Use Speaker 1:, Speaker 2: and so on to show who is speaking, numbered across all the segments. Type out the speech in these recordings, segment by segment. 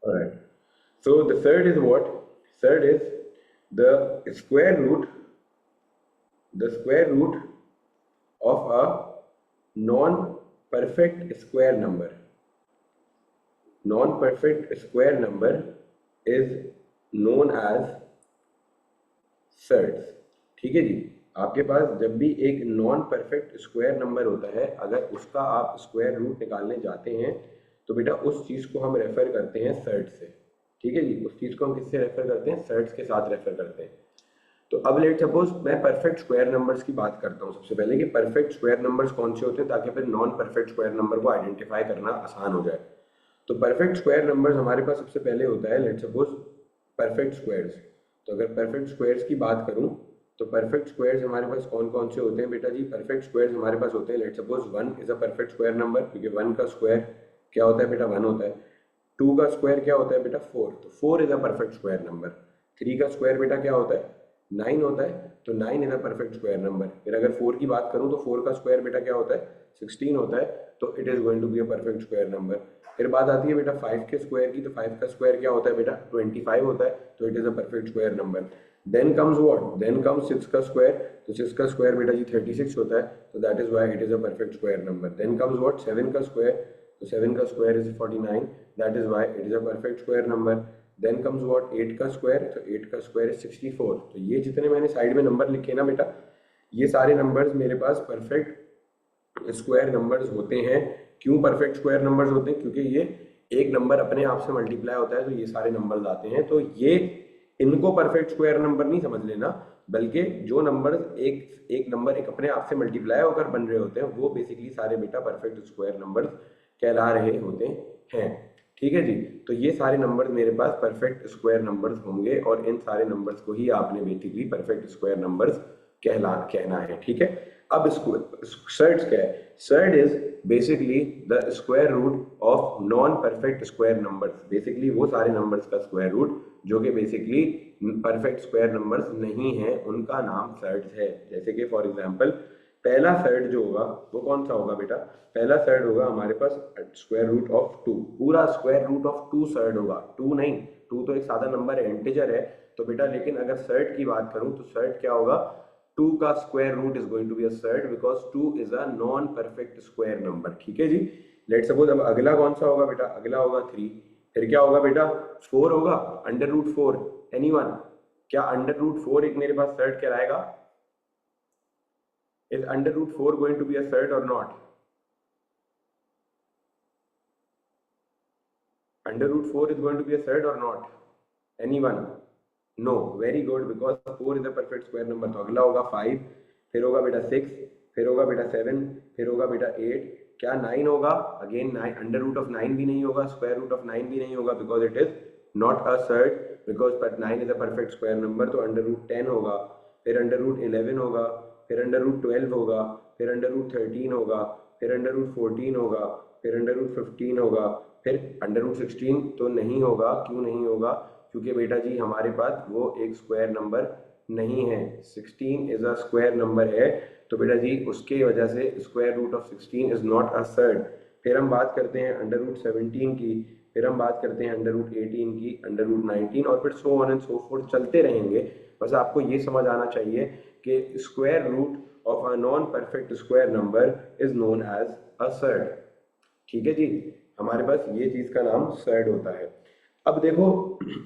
Speaker 1: All right. So the third is what? Third is the square root, the square root of a non-perfect square number. Non-perfect square number is known as surds. ठीक है जी। आपके पास जब भी एक non perfect square number होता है, अगर उसका आप स्क्वायर रूट निकालने जाते हैं तो बेटा उस चीज़ को हम रेफर करते हैं सर्ड से। ठीक है जी, उस चीज़ को हम किससे रेफर करते हैं? सर्ड्स के साथ रेफर करते हैं। तो अब लेट सपोज मैं परफेक्ट स्क्वायर नंबर्स की बात करता हूँ सबसे पहले कि परफेक्ट स्क्वायर नंबर्स कौन से होते हैं, ताकि फिर नॉन परफेक्ट स्क्वायर नंबर को आइडेंटिफाई करना आसान हो जाए। तो परफेक्ट स्क्वायर नंबर्स हमारे पास सबसे पहले होता है लेट सपोज परफेक्ट स्क्वायर्स। तो अगर परफेक्ट स्क्वायर्स की बात करूं तो परफेक्ट स्क्वायर्स हमारे पास कौन कौन से होते हैं बेटा जी? परफेक्ट स्क्वायर्स हमारे पास होते हैं let suppose 1 is a perfect square number, क्योंकि 1 का स्क्वायर क्या होता है बेटा? 1 होता है। 2 का स्क्वायर क्या होता है बेटा? 4, तो 4 is a perfect square number. 3 का स्क्वायर बेटा क्या होता है? 9 होता है, तो 9 is a perfect square number. फिर अगर 4 की बात करूं तो 4 का स्क्वायर बेटा क्या होता है? 16 होता है, तो it is going to be a perfect square number. फिर बात आती है बेटा 5 के स्क्वायर की, तो 5 का स्क्वायर क्या होता है बेटा? 25 होता है, तो it is a perfect square number. Then comes what? Then comes 6 का स्क्वायर, तो 6 का स्क्वायर बेटा जी 36 होता है, तो that is why it is a perfect square number. Then comes what? 7 का स्क्वायर, तो 7 का square is 49, that is why it is a perfect square number. Then comes what? 8 का स्क्वायर, तो 8 का स्क्वायर इज 64। तो ये जितने मैंने साइड में नंबर लिखे ना बेटा, ये सारे नंबर्स मेरे पास परफेक्ट स्क्वायर नंबर्स होते हैं। क्यों परफेक्ट स्क्वायर नंबर्स होते हैं? क्योंकि ये एक नंबर अपने आप से मल्टीप्लाई होता है, तो ये सारे नंबर्स आते हैं। तो ये इनको परफेक्ट स्क्वायर नंबर नहीं समझ लेना, बल्कि जो नंबर्स एक एक नंबर एक अपने आप से मल्टीप्लाई होकर बन रहे होते हैं, वो बेसिकली सारे बेटा परफेक्ट स्क्वायर नंबर्स कहला रहे होते हैं। ठीक है जी। तो ये सारे नंबर्स मेरे पास परफेक्ट स्क्वायर नंबर्स होंगे, और इन सारे नंबर्स को ही आपने बेसिकली परफेक्ट स्क्वायर नंबर्स कहना है। ठीक है। अब सर्ड्स क्या है? Surd is basically the square root of non perfect square numbers. Basically वो सारे नंबर्स का स्क्वायर रूट जो कि बेसिकली परफेक्ट स्क्वायर नंबर्स नहीं है, उनका नाम सर्ड्स है। जैसे कि फॉर एग्जांपल पहला सर्ड जो होगा वो कौन सा होगा बेटा? पहला सर्ड होगा हमारे पास स्क्वायर रूट ऑफ 2। पूरा स्क्वायर रूट ऑफ 2 सर्ड होगा। 2 नहीं, 2 तो एक सादा नंबर है, इंटीजर है। तो बेटा लेकिन अगर सर्ड की बात करूं तो सर्ड क्या होगा? 2 का square root is going to be a surd, because 2 is a non perfect square number. ठीक है जी। लेट सपोज अब अगला कौन सा होगा बेटा? अगला होगा 3। फिर क्या होगा बेटा? 4 होगा, अंडर रूट 4। एनीवन? क्या अंडर रूट 4 एक मेरे पास सर्ड कहलाएगा? Is under root 4 going to be a surd और not? Under root 4 is going to be a third or not? Anyone? No. Very good, because 4 is a perfect square number। तो अगला होगा 5, फिर होगा बेटा 6, फिर होगा बेटा 7, फिर होगा बेटा 8। क्या 9 होगा? अगेन 9, अंडर रूट ऑफ 9 भी नहीं होगा, स्क्वायर रूट ऑफ 9 भी नहीं होगा, because it is not a surd, because 9 is a perfect square number. तो अंडर रूट 10 होगा, फिर अंडर रूट 11 होगा, फिर अंडर रूट 12 होगा, फिर अंडर रूट 13 होगा, फिर अंडर रूट 14 होगा, फिर अंडर रूट 15 होगा, फिर अंडर रूट 16 तो नहीं होगा। क्यों नहीं होगा? क्योंकि बेटा जी हमारे पास वो एक स्क्वायर नंबर नहीं है। 16 इज अ स्क्वायर नंबर है, तो बेटा जी उसके वजह से square root of 16 is not a surd. फिर हम बात करते हैं अंडर रूट 17 की, फिर हम बात करते हैं अंडर रूट 18 की, अंडर रूट 19, और फिर so on and so forth चलते रहेंगे। बस आपको ये समझ आना चाहिए कि square root of a non perfect square number is known as a surd. ठीक है जी। हमारे पास ये चीज का नाम सर्ड होता है। अब देखो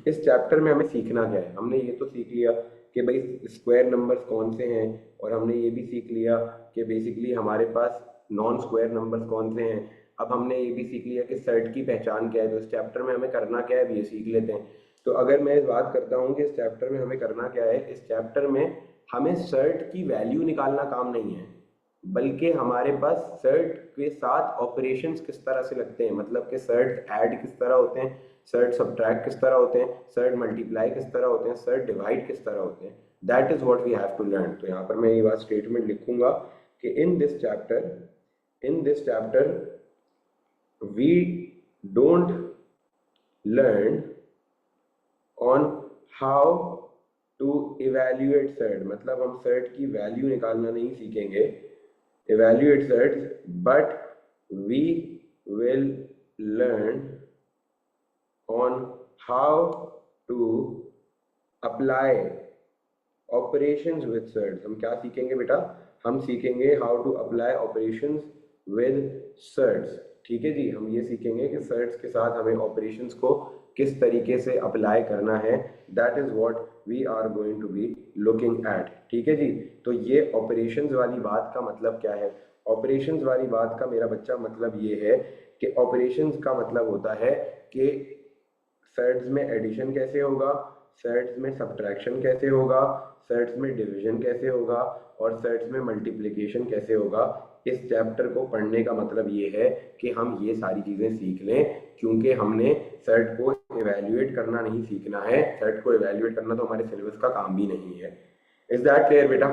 Speaker 1: इस चैप्टर में हमें सीखना क्या है? हमने ये तो सीख लिया कि भाई स्क्वायर नंबर्स कौन से हैं, और हमने ये भी सीख लिया कि बेसिकली हमारे पास नॉन स्क्वायर नंबर्स कौन से हैं। अब हमने ये भी सीख लिया कि सर्ड की पहचान क्या है। तो इस चैप्टर में हमें करना क्या है, अब ये सीख लेते हैं। तो अगर मैं इस बात करता हूँ कि इस चैप्टर में हमें करना क्या है, इस चैप्टर में हमें सर्ड की वैल्यू निकालना काम नहीं है, बल्कि हमारे पास सर्ट के साथ ऑपरेशंस किस तरह से लगते हैं, मतलब कि सर्ट ऐड किस तरह होते हैं, सर्ट सब्ट्रैक्ट किस तरह होते हैं, सर्ट मल्टीप्लाई किस तरह होते हैं, सर्ट डिवाइड किस तरह होते हैं। That is what we have to learn. तो यहाँ पर मैं ये बात स्टेटमेंट लिखूंगा कि in this chapter we don't learn on how to evaluate surd, मतलब हम सर्ट की वैल्यू निकालना नहीं सीखेंगे, evaluate sets, but we will learn on how to apply operations with surds। हम क्या सीखेंगे बेटा? हम सीखेंगे how to apply operations with surds. ठीक है जी, हम ये सीखेंगे कि सर्ड्स के साथ हमें ऑपरेशंस को किस तरीके से अप्लाई करना है। That is what we are going to be looking at. ठीक है जी, तो ये ऑपरेशंस वाली बात का मतलब क्या है? ऑपरेशंस वाली बात का मेरा बच्चा मतलब ये है कि ऑपरेशंस का मतलब होता है कि सर्ड्स में एडिशन कैसे होगा, सर्ड्स में सब्ट्रैक्शन कैसे होगा, सर्ड्स में डिवीजन कैसे होगा और सर्ड्स में मल्टीप्लिकेशन कैसे होगा। इस चैप्टर को पढ़ने का मतलब ये है कि हम ये सारी चीज़ें सीख लें, क्योंकि हमने सर्ड को इवैल्यूएट करना नहीं सीखना है। सर्ड को इवैल्यूएट करना तो हमारे सिलेबस का काम भी नहीं है। इज दैट क्लियर बेटा?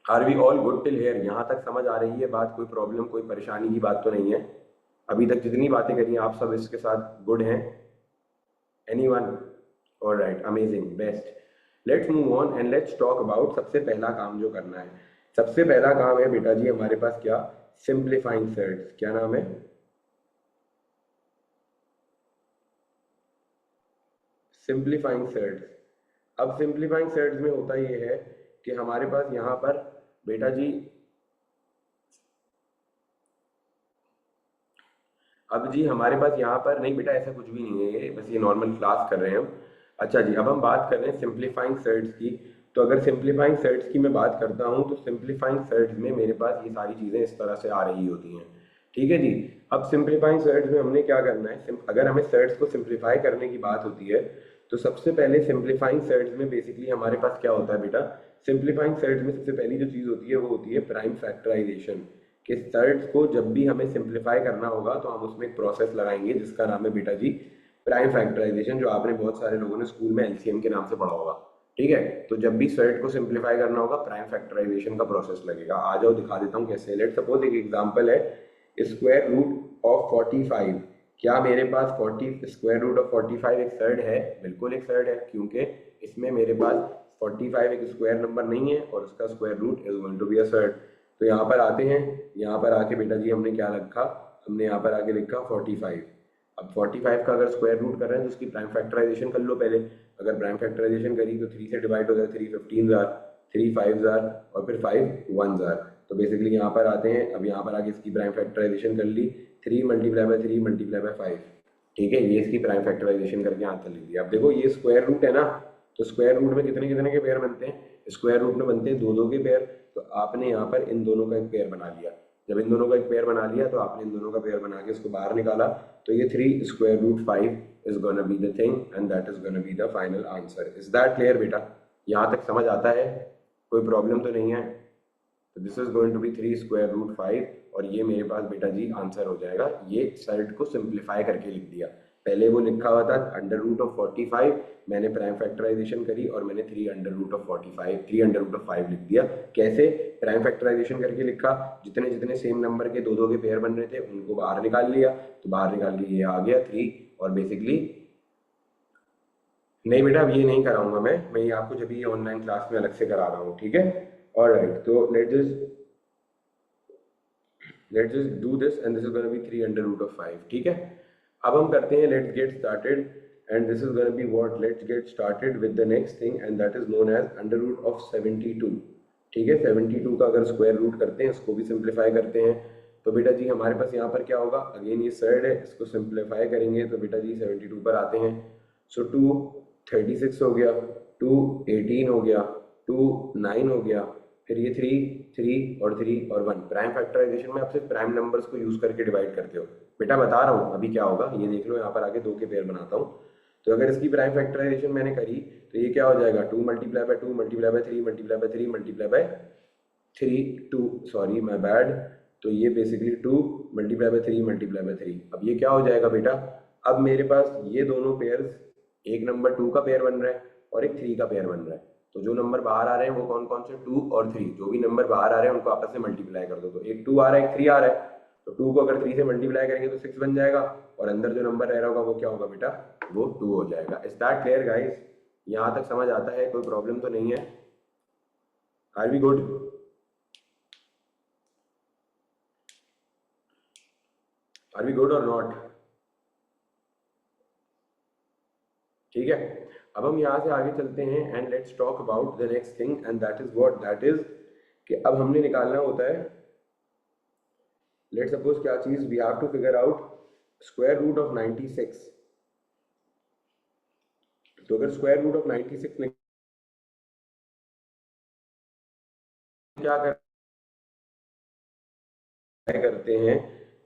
Speaker 1: Are we all good till here? यहाँ तक समझ आ रही है बात? कोई प्रॉब्लम, कोई परेशानी की बात तो नहीं है? अभी तक जितनी बातें करी आप सब इसके साथ गुड हैं? Anyone? All right, amazing, best. Let's move on and let's talk about सबसे पहला काम जो करना है। सबसे पहला काम है बेटा जी हमारे पास क्या? Simplifying surds. क्या नाम है? Simplifying surds. अब सिंप्लीफाइंग सर्ड्स में होता ये है कि हमारे पास यहाँ पर बेटा जी, अब जी हमारे पास यहाँ पर नहीं बेटा, ऐसा कुछ भी नहीं है, ये बस ये नॉर्मल क्लास कर रहे हैं हम। अच्छा जी, अब हम बात कर रहे हैं सिंप्लीफाइंग सर्ड्स की। तो अगर सिंप्लीफाइंग सर्ड्स की मैं बात करता हूँ तो सिंप्लीफाइंग सर्ड्स में मेरे पास ये सारी चीज़ें इस तरह से आ रही होती हैं। ठीक है जी, अब सिंप्लीफाइंग सर्ड्स में हमने क्या करना है? अगर हमें सर्ड्स को सिंप्लीफाई करने की बात होती है तो सबसे पहले सिंप्लीफाइंग सर्ड्स में बेसिकली हमारे पास क्या होता है बेटा? सिंप्लीफाइंग सर्ड्स में सबसे पहली जो चीज़ होती है वो होती है प्राइम फैक्टराइजेशन। कि सर्ड्स को जब भी हमें सिंप्लीफाई करना होगा तो हम उसमें एक प्रोसेस लगाएंगे जिसका नाम है बेटा जी प्राइम फैक्टराइजेशन, जो आपने बहुत सारे लोगों ने स्कूल में एलसीएम के नाम से पढ़ा होगा। ठीक है, तो जब भी सर्ड को सिंप्लीफाई करना होगा प्राइम फैक्टराइजेशन का प्रोसेस लगेगा। आ जाओ दिखा देता हूँ कैसे। लेट सपोज एक एग्जांपल है, स्क्वायर रूट ऑफ 45। क्या मेरे पास 40 स्क्वायर रूट ऑफ 45 एक सर्ड है? बिल्कुल एक सर्ड है, क्योंकि इसमें मेरे पास 45 एक स्क्वायर नंबर नहीं है और उसका square root is going to be a surd. तो यहाँ पर आते हैं, यहाँ पर आके बेटा जी हमने क्या रखा? हमने यहाँ पर आके लिखा 45। अब 45 का अगर स्क्वायर रूट कर रहे हैं तो उसकी प्राइम फैक्टराइजेशन कर लो पहले। अगर प्राइम फैक्टराइजेशन करी तो 3 से डिवाइड हो जाए, 3 15 जार, 3 5 जार और फिर 5 1 जार। तो बेसिकली यहाँ पर आते हैं, अब यहाँ पर आके इसकी प्राइम फैक्टराइजेशन कर ली, 3 मल्टीप्लाई बाय 3 मल्टीप्लाई बाय 5। ठीक है, ये इसकी प्राइम फैक्टराइजेशन करके आंसर लिख दिया। अब देखो ये स्क्वायर रूट है ना, तो स्क्वायर रूट में कितने कितने के पेयर बनते हैं? स्क्वायर रूट में बनते हैं 2 2 के पेयर। तो आपने यहाँ पर इन दोनों का एक पेयर बना लिया। जब इन दोनों का एक पेयर बना लिया तो आपने इन दोनों का पेयर बना के इसको बाहर निकाला, तो ये 3 square root 5 is gonna be the thing and that is gonna be the final answer. Is that clear बेटा? यहाँ तक समझ आता है? कोई प्रॉब्लम तो नहीं है? तो this is going to be 3 square root 5 और ये मेरे पास बेटा जी आंसर हो जाएगा। ये सर्ड को सिंप्लीफाई करके लिख दिया। पहले वो लिखा हुआ था अंडर रूट ऑफ 45, मैंने प्राइम फैक्टराइजेशन करी और मैंने 3 under root of 45, 3 under root of 5 लिख दिया। कैसे? प्राइम फैक्टराइजेशन करके लिखा, जितने जितने सेम नंबर के 2 2 के पेयर बन रहे थे उनको बाहर निकाल लिया, तो बाहर निकाल के ये आ गया 3। और बेसिकली नहीं बेटा, अब ये नहीं कराऊंगा मैं ये आपको जब ये ऑनलाइन क्लास में अलग से करा रहा हूँ। ठीक है, ऑलराइट, तो let's just do this and this is gonna be 3 under root of 5। ठीक है, अब हम करते हैं let's get started and this is gonna be what? Let's get started with the next thing and that is known as under root of 72। ठीक है, 72 का अगर स्क्वायर रूट करते हैं, इसको भी सिंप्लीफाई करते हैं, तो बेटा जी हमारे पास यहाँ पर क्या होगा? अगेन ये सर्ड है, इसको सिंप्लीफाई करेंगे तो बेटा जी 72 पर आते हैं। सो 2 36 हो गया, 2 18 हो गया, 2 9 हो गया, फिर ये 3 3 और 3 और 1। प्राइम फैक्टराइजेशन में आप सिर्फ प्राइम नंबर्स को यूज करके डिवाइड करते हो। बेटा बता रहा हूँ अभी क्या होगा, ये देख लो। यहाँ पर आके 2 के पेयर बनाता हूँ, तो अगर इसकी प्राइम फैक्टराइजेशन मैंने करी तो ये क्या हो जाएगा? 2 multiply by 2 multiply by 3 multiply by 3 multiply by 3 2 sorry my bad. तो ये basically 2 multiply by 3 multiply by 3। अब ये क्या हो जाएगा बेटा? अब मेरे पास ये दोनों पेयर्स, एक नंबर 2 का पेयर बन रहा है और एक 3 का पेयर बन रहा है। तो जो नंबर बाहर आ रहे हैं वो कौन कौन से? 2 और 3। जो भी नंबर बाहर आ रहे हैं उनको आपस में मल्टीप्लाई कर दो। तो एक 2 आ रहा है, एक 3 आ रहा है, तो 2 को अगर 3 से मल्टीप्लाई करेंगे तो 6 बन जाएगा और अंदर जो नंबर रह रहा होगा वो क्या होगा बेटा? वो 2 हो जाएगा। Is that clear guys? यहाँ तक समझ आता है? कोई प्रॉब्लम तो नहीं है? Are we good? Are we good और नॉट? ठीक है, अब हम यहाँ से आगे चलते हैं and let's talk about the next thing and that is what, that is कि अब हमने निकालना होता है, लेट्स सपोज क्या चीज, we have to figure out square root of 96। तो अगर स्क्वायर रूट ऑफ 96 क्या करते हैं,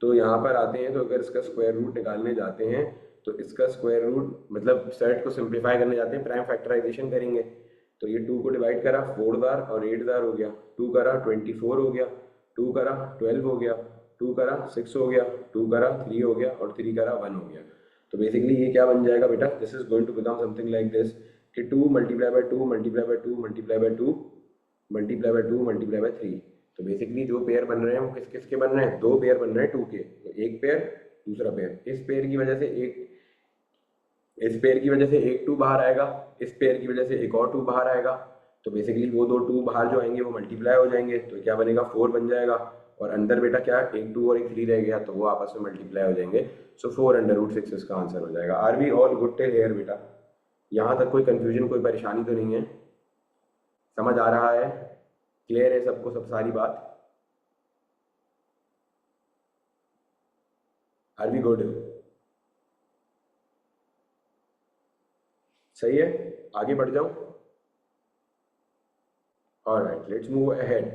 Speaker 1: तो यहाँ पर आते हैं, तो अगर इसका स्क्वायर रूट निकालने जाते हैं तो इसका स्क्वायर रूट मतलब सेट को सिंप्लीफाई करने जाते हैं, प्राइम फैक्टराइजेशन करेंगे। तो ये 2 को डिवाइड करा 4 बार और 8 बार हो गया, 2 करा 24 हो गया, 2 करा 12 हो गया, 2 करा 6 हो गया, 2 करा 3 हो गया और 3 करा 1 हो गया। तो बेसिकली ये क्या बन जाएगा बेटा, this is going to become something like this कि 2 multiply by 2 multiply by 2 multiply by 2 multiply by 2 multiply by 3। तो बेसिकली जो पेयर बन रहे हैं वो किस किस के बन रहे हैं, 2 पेयर बन रहे हैं 2 के। तो एक पेयर दूसरा पेयर, इस पेयर की वजह से इस पेयर की वजह से एक 2 बाहर आएगा, इस पेयर की वजह से एक और 2 बाहर आएगा। तो बेसिकली वो 2 2 बाहर जो आएंगे वो मल्टीप्लाई हो जाएंगे, तो क्या बनेगा 4 बन जाएगा। और अंदर बेटा क्या, एक 2 और एक 3 रह गया, तो वो आपस में मल्टीप्लाई हो जाएंगे। सो 4 अंडर रूट 6 इसका आंसर हो जाएगा। Are we all good till here बेटा? यहाँ तक कोई कंफ्यूजन कोई परेशानी तो नहीं है, समझ आ रहा है, क्लियर है सबको सब सारी बात? Are we good? सही है, आगे बढ़ जाऊं? Alright, let's move ahead.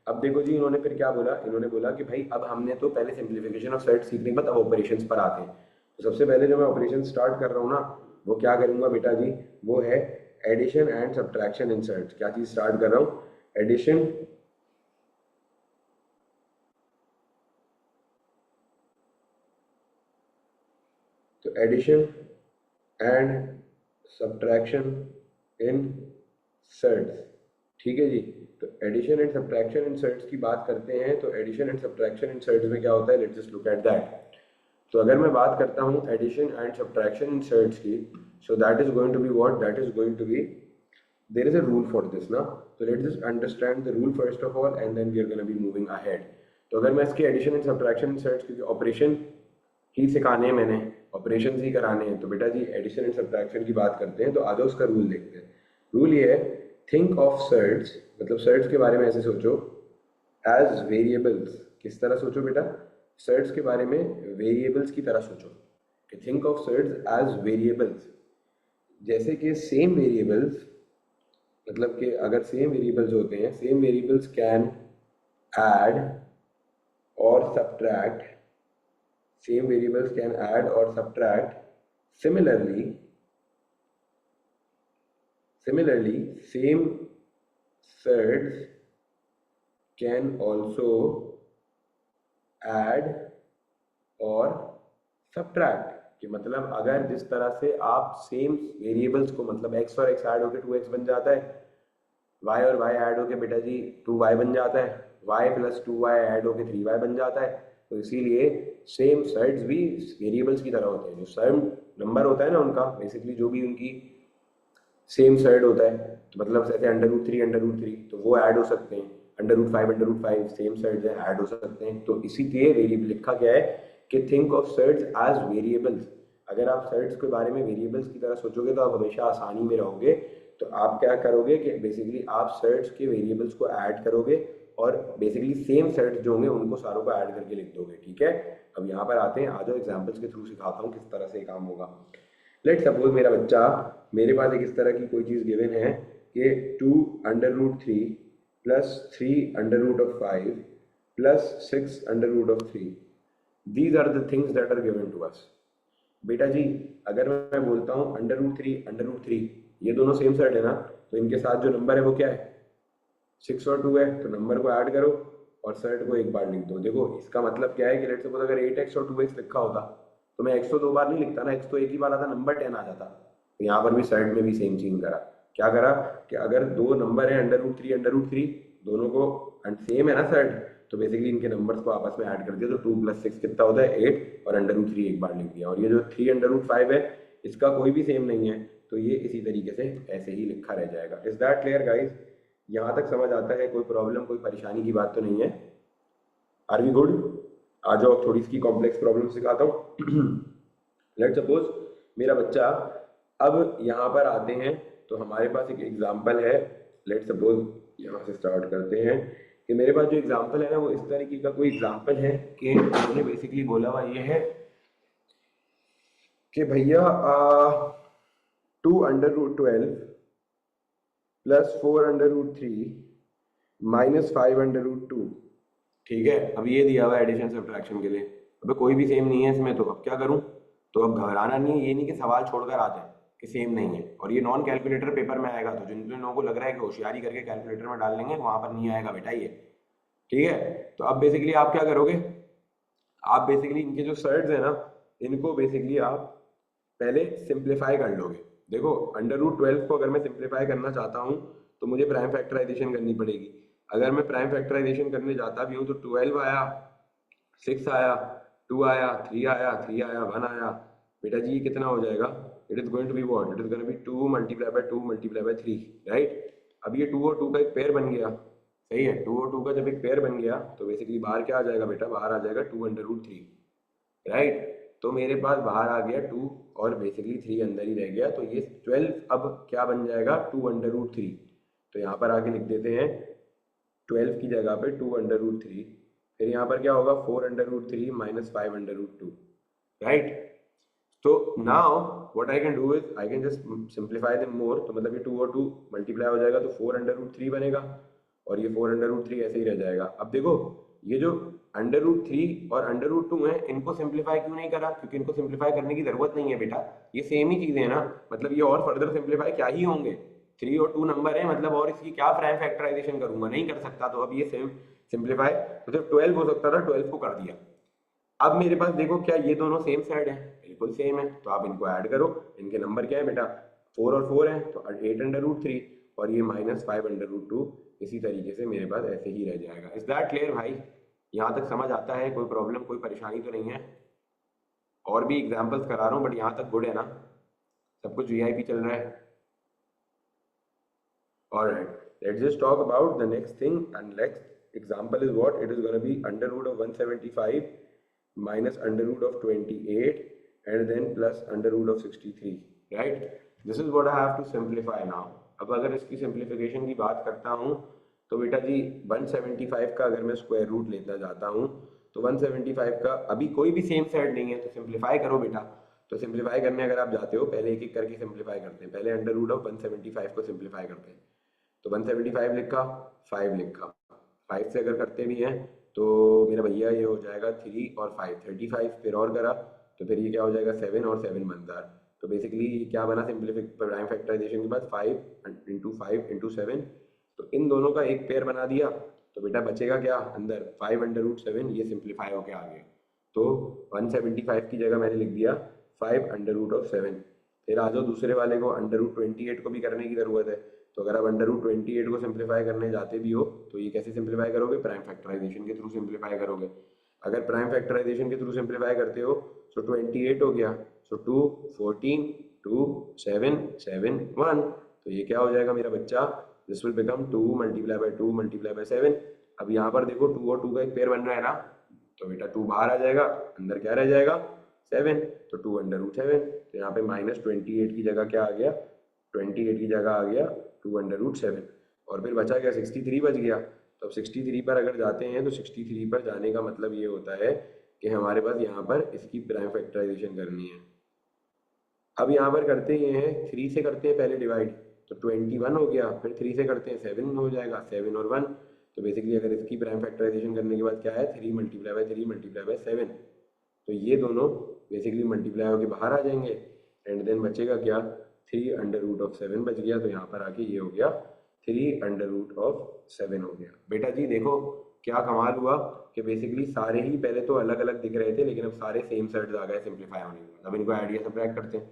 Speaker 1: अब देखो जी, इन्होंने फिर क्या बोला, इन्होंने बोला कि भाई अब हमने तो पहले सिंप्लीफिकेशन ऑफ सेट सीखने के बाद अब ऑपरेशंस पर आते हैं। तो सबसे पहले जो मैं ऑपरेशन स्टार्ट कर रहा हूँ ना, वो क्या करूँगा बेटा जी, वो है addition and subtraction in sets. क्या चीज़ स्टार्ट कर रहा हूँ, एडिशन तो addition and subtraction in sets. ठीक है जी, तो addition and subtraction in sets की बात करते हैं। तो addition and subtraction in sets में क्या होता है, let's just look at that. तो अगर मैं बात करता हूँ addition and subtraction in sets की, so that is going to be what, that is going to be, there is a rule for this ना। तो let's just understand the rule first of all and then we are gonna be moving ahead. तो अगर मैं इसके addition and subtraction in sets, क्योंकि operation ही सिखाने हैं मैंने, ऑपरेशन ही कराने हैं, तो बेटा जी एडिशन एंड सब्ट्रैक्शन की बात करते हैं। तो आ जाओ उसका रूल देखते हैं। रूल ये है, थिंक ऑफ सर्ट्स, मतलब सर्ट्स के बारे में ऐसे सोचो एज वेरिएबल्स। किस तरह सोचो बेटा, सर्ट्स के बारे में वेरिएबल्स की तरह सोचो, कि think of surds as variables. जैसे कि सेम वेरिएबल्स, मतलब कि अगर सेम वेरिएबल्स होते हैं, सेम वेरिएबल्स कैन ऐड और subtract, same variables can add or subtract. Similarly same surds can also add और subtract। कि मतलब अगर जिस तरह से आप सेम वेरिएबल्स को, मतलब x और x ऐड होकर 2x बन जाता है, y और y ऐड होके बेटा जी 2y बन जाता है, y प्लस 2y ऐड होके 3y बन जाता है। तो इसीलिए सेम सर्ड्स भी वेरिएबल्स की तरह होते हैं। जो सेम नंबर होता है ना उनका, बेसिकली जो भी उनकी सेम सर्ड होता है, तो मतलब जैसे अंडर रूट 3 तो वो ऐड हो सकते हैं, अंडर रूट 5 सेम सर्ड्स हैं, ऐड हो सकते हैं। तो इसीलिए वेरिएबल लिखा गया है कि think of surds as variables. अगर आप सर्ड्स के बारे में वेरिएबल्स की तरह सोचोगे तो आप हमेशा आसानी में रहोगे। तो आप क्या करोगे कि बेसिकली आप सर्ड्स के वेरिएबल्स को ऐड करोगे और बेसिकली सेम सर्ड्स जो होंगे उनको सारों को ऐड करके लिख दोगे। ठीक है, अब यहाँ पर आते हैं, आ जाओ एग्जाम्पल्स के थ्रू सिखाता हूँ किस तरह से काम होगा। लेट सपोज मेरा बच्चा, मेरे पास एक इस तरह की कोई चीज़ गिवन है कि 2 under root 3 plus 3 under root of 5 plus 6 under root of 3, these are the things that are given to us. बेटा जी अगर मैं बोलता हूँ अंडर रूट थ्री, ये दोनों सेम सेट है ना, तो इनके साथ जो नंबर है वो क्या है, 6 और 2 है, तो नंबर को ऐड करो और सेट को एक बार लिख दो। देखो इसका मतलब क्या है कि लेट्स सपोज अगर 8x और 2x लिखा होता तो मैं x तो 2 बार नहीं लिखता ना, x तो एक ही बार आता, नंबर 10 आ जाता। तो यहाँ पर भी सेट में भी सेम चीज करा, क्या करा कि अगर दो नंबर है अंडर रूट थ्री दोनों को सेम है ना सेट, तो बेसिकली इनके नंबर्स को आपस में ऐड कर दिया, तो 2 + 6 कितना होता है 8, और अंडर रूट 3 एक बार लिख दिया। और ये जो 3 अंडर रूट 5 है इसका कोई भी सेम नहीं है, तो ये इसी तरीके से ऐसे ही लिखा रह जाएगा। Is that clear guys? यहाँ तक समझ आता है? कोई प्रॉब्लम कोई परेशानी की बात तो नहीं है? Are we good? आ जाओ थोड़ी सी कॉम्प्लेक्स प्रॉब्लम सिखाता हूँ। लेट सपोज मेरा बच्चा अब यहाँ पर आते हैं तो हमारे पास एक एग्जाम्पल है। लेट सपोज यहाँ से स्टार्ट करते हैं कि मेरे पास जो एग्जाम्पल है ना वो इस तरीके का कोई एग्जाम्पल है कि उन्होंने बेसिकली बोला हुआ ये है कि भैया 2√12 प्लस 4√3 माइनस 5√2। ठीक है, अब ये दिया हुआ है एडिशन सब्ट्रैक्शन के लिए। अबे कोई भी सेम नहीं है इसमें, तो अब क्या करूं? तो अब घबराना नहीं है, ये नहीं कि सवाल छोड़कर आ जाए कि सेम नहीं है। और ये नॉन कैलकुलेटर पेपर में आएगा, तो जिन जिन लोगों को लग रहा है कि होशियारी करके कैलकुलेटर में डाल लेंगे, वहां पर नहीं आएगा बेटा ये। ठीक है, तो अब बेसिकली आप क्या करोगे, आप बेसिकली इनके जो सर्ट्स है ना, इनको बेसिकली आप पहले सिंप्लीफाई कर लोगे। देखो √12 को अगर मैं सिंप्लीफाई करना चाहता हूँ तो मुझे प्राइम फैक्टराइजेशन करनी पड़ेगी। अगर मैं प्राइम फैक्टराइजेशन करने जाता भी हूँ तो 12 आया, 6 आया, 2 आया, 3 आया, 3 आया, 1 आया। बेटा जी ये कितना हो जाएगा? It is going to be what? It is going to be 2 multiply by 2 multiply by 3, right? अब ये 2 और 2 का एक पेयर बन गया, सही है। 2 और 2 का जब एक पेयर बन गया तो बेसिकली बाहर क्या आ जाएगा बेटा? बाहर आ जाएगा 2√3, राइट? तो मेरे पास बाहर आ गया 2 और बेसिकली 3 अंदर ही रह गया, तो ये 12 अब क्या बन जाएगा? 2√3। तो यहाँ पर आके लिख देते हैं 12 की जगह पे 2√3, फिर यहाँ पर क्या होगा? 4√3 माइनस 5√2, राइट? तो now what I can do is I can just simplify them more. तो मतलब ये 2 और 2 मल्टीप्लाई हो जाएगा तो 4√3 बनेगा, और ये 4√3 ऐसे ही रह जाएगा। अब देखो ये जो √3 और √2 है, इनको सिंप्लीफाई क्यों नहीं करा? क्योंकि इनको सिंप्लीफाई करने की जरूरत नहीं है बेटा, ये सेम ही चीजें है ना। मतलब ये और फर्दर सिंप्लीफाई क्या ही होंगे, 3 और 2 नंबर है, मतलब और इसकी क्या प्राइम फैक्टराइजेशन करूंगा? नहीं कर सकता। तो अब ये सेम सिंप्लीफाई, मतलब 12 हो सकता था, 12 को कर दिया। अब मेरे पास देखो क्या ये दोनों सेम साइड है? बिल्कुल सेम है। तो आप इनको ऐड करो, इनके नंबर क्या है बेटा? 4 और 4 है तो 8√3, और ये माइनस 5√2। इसी तरीके से मेरे पास ऐसे ही रह जाएगा। इज दैट क्लियर भाई? यहाँ तक समझ आता है? कोई प्रॉब्लम, कोई परेशानी तो नहीं है? और भी एग्जाम्पल्स करा रहा हूँ बट यहाँ तक गुड है ना? सब कुछ वीआईपी चल रहा है? Alright, let's just talk about the next thing, and next example is what? It is going to be under root of 175 minus under root of 28 and then plus under root of 63, right? This is what I have to simplify now. अब अगर इसकी simplification की बात करता हूँ तो बेटा जी 175 का अगर मैं स्क्वायर रूट लेता जाता हूँ तो 175 का अभी कोई भी सेम साइड नहीं है, तो सिंप्लीफाई करो बेटा। तो सिंप्लीफाई करने अगर आप जाते हो, पहले एक एक करके सिंप्लीफाई करते हैं। पहले अंडर रूट ऑफ 175 को सिंप्लीफाई करते हैं, तो 175 लिखा, 5 लिखा, 5 से अगर करते भी हैं तो मेरा भैया ये हो जाएगा 3 और 5 35, फिर और करा तो फिर ये क्या हो जाएगा? 7 और 7 बनदार। तो बेसिकली क्या बना सिंप्लीफिक प्राइम फैक्टराइजेशन के बाद? 5 इंटू 5 इंटू 7। तो इन दोनों का एक पेयर बना दिया, तो बेटा बचेगा क्या अंदर? 5√7। ये सिंप्लीफाई होके आ गया। तो 175 की जगह मैंने लिख दिया 5√7। फिर आ जाओ दूसरे वाले को, √28 को भी करने की जरूरत है। तो अगर आप √28 को सिंप्लीफाई करने जाते भी हो तो ये कैसे सिंप्लीफाई करोगे? प्राइम फैक्टराइजेशन के थ्रू सिंप्लीफाई करोगे। अगर प्राइम फैक्टराइजेशन के थ्रू सिंप्लीफाई करते हो तो 28 हो गया, सो 2 14 2 7 7 1। तो ये क्या हो जाएगा मेरा बच्चा? This will become 2 multiply by 2 multiply bye 7। अब यहाँ पर देखो 2 और 2 का एक पेयर बन रहा है ना, तो बेटा 2 बाहर आ जाएगा, अंदर क्या रह जाएगा? 7। तो 2√7। तो यहाँ पे -28 की जगह क्या आ गया? 28 की जगह आ गया 2√7, और फिर बचा क्या? 63 बच गया। तो अब 63 पर अगर जाते हैं तो 63 पर जाने का मतलब ये होता है कि हमारे पास यहाँ पर इसकी प्राइम फैक्टराइजेशन करनी है। अब यहाँ पर करते ये हैं 3 से करते हैं पहले डिवाइड, तो 21 हो गया, फिर 3 से करते हैं 7 हो जाएगा, 7 और 1। तो बेसिकली अगर इसकी प्राइम फैक्टराइजेशन करने के बाद क्या है? 3 मल्टीप्लाई बाय 3 मल्टीप्लाई बाय 7। तो ये दोनों बेसिकली मल्टीप्लाई होकर बाहर आ जाएंगे, एंड देन बचेगा क्या? 3√7 बच गया। तो यहाँ पर आके ये हो गया 3√7 हो गया। बेटा जी देखो क्या कमाल हुआ कि बेसिकली सारे ही पहले तो अलग अलग दिख रहे थे, लेकिन अब सारे सेम साइड्स आ गए सिंप्लीफाई होने के बाद। अब इनको ऐड या सब्ट्रैक्ट करते हैं,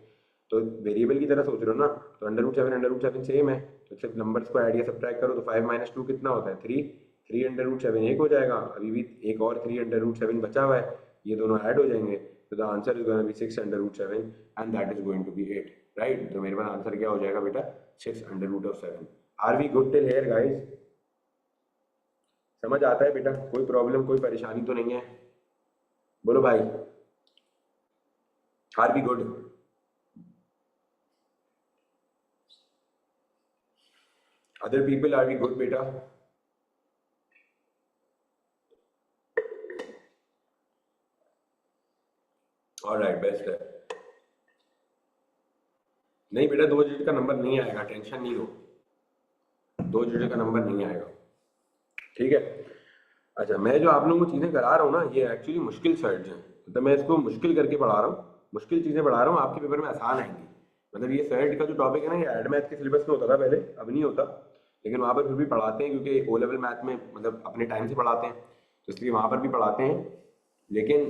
Speaker 1: तो वेरिएबल की तरह सोच रहे हो ना, तो √7 सेम है, तो सिर्फ नंबर्स को ऐड या सब्ट्रैक्ट करो। तो 5 - 2 कितना होता है? 3। 3√7 एक हो जाएगा, अभी भी एक और 3√7 बचा हुआ है, ये दोनों ऐड हो जाएंगे। तो the answer is going to be 6√7 and that is going to be 8, right? तो मेरे पास आंसर क्या हो जाएगा बेटा? 6√7। Are we good till here guys? समझ आता है बेटा? कोई प्रॉब्लम, कोई परेशानी तो नहीं है? बोलो भाई, are we good? Other people are we good बेटा? ऑलराइट, बेस्ट है। नहीं बेटा, 2 डिजिट का नंबर नहीं आएगा, टेंशन नहीं लो, 2 डिजिट का नंबर नहीं आएगा, ठीक है। अच्छा, मैं जो आप लोगों को चीज़ें करा रहा हूँ ना, ये एक्चुअली मुश्किल सर्ट्स हैं, मतलब मैं इसको मुश्किल करके पढ़ा रहा हूँ, मुश्किल चीज़ें पढ़ा रहा हूँ, आपके पेपर में आसान आएंगी। मतलब ये सर्ट का जो टॉपिक है ना, ये एड मैथ के सिलेबस में होता था पहले, अब नहीं होता, लेकिन वहाँ पर फिर भी पढ़ाते हैं, क्योंकि ओ लेवल मैथ में मतलब अपने टाइम से पढ़ाते हैं, तो इसलिए वहाँ पर भी पढ़ाते हैं। लेकिन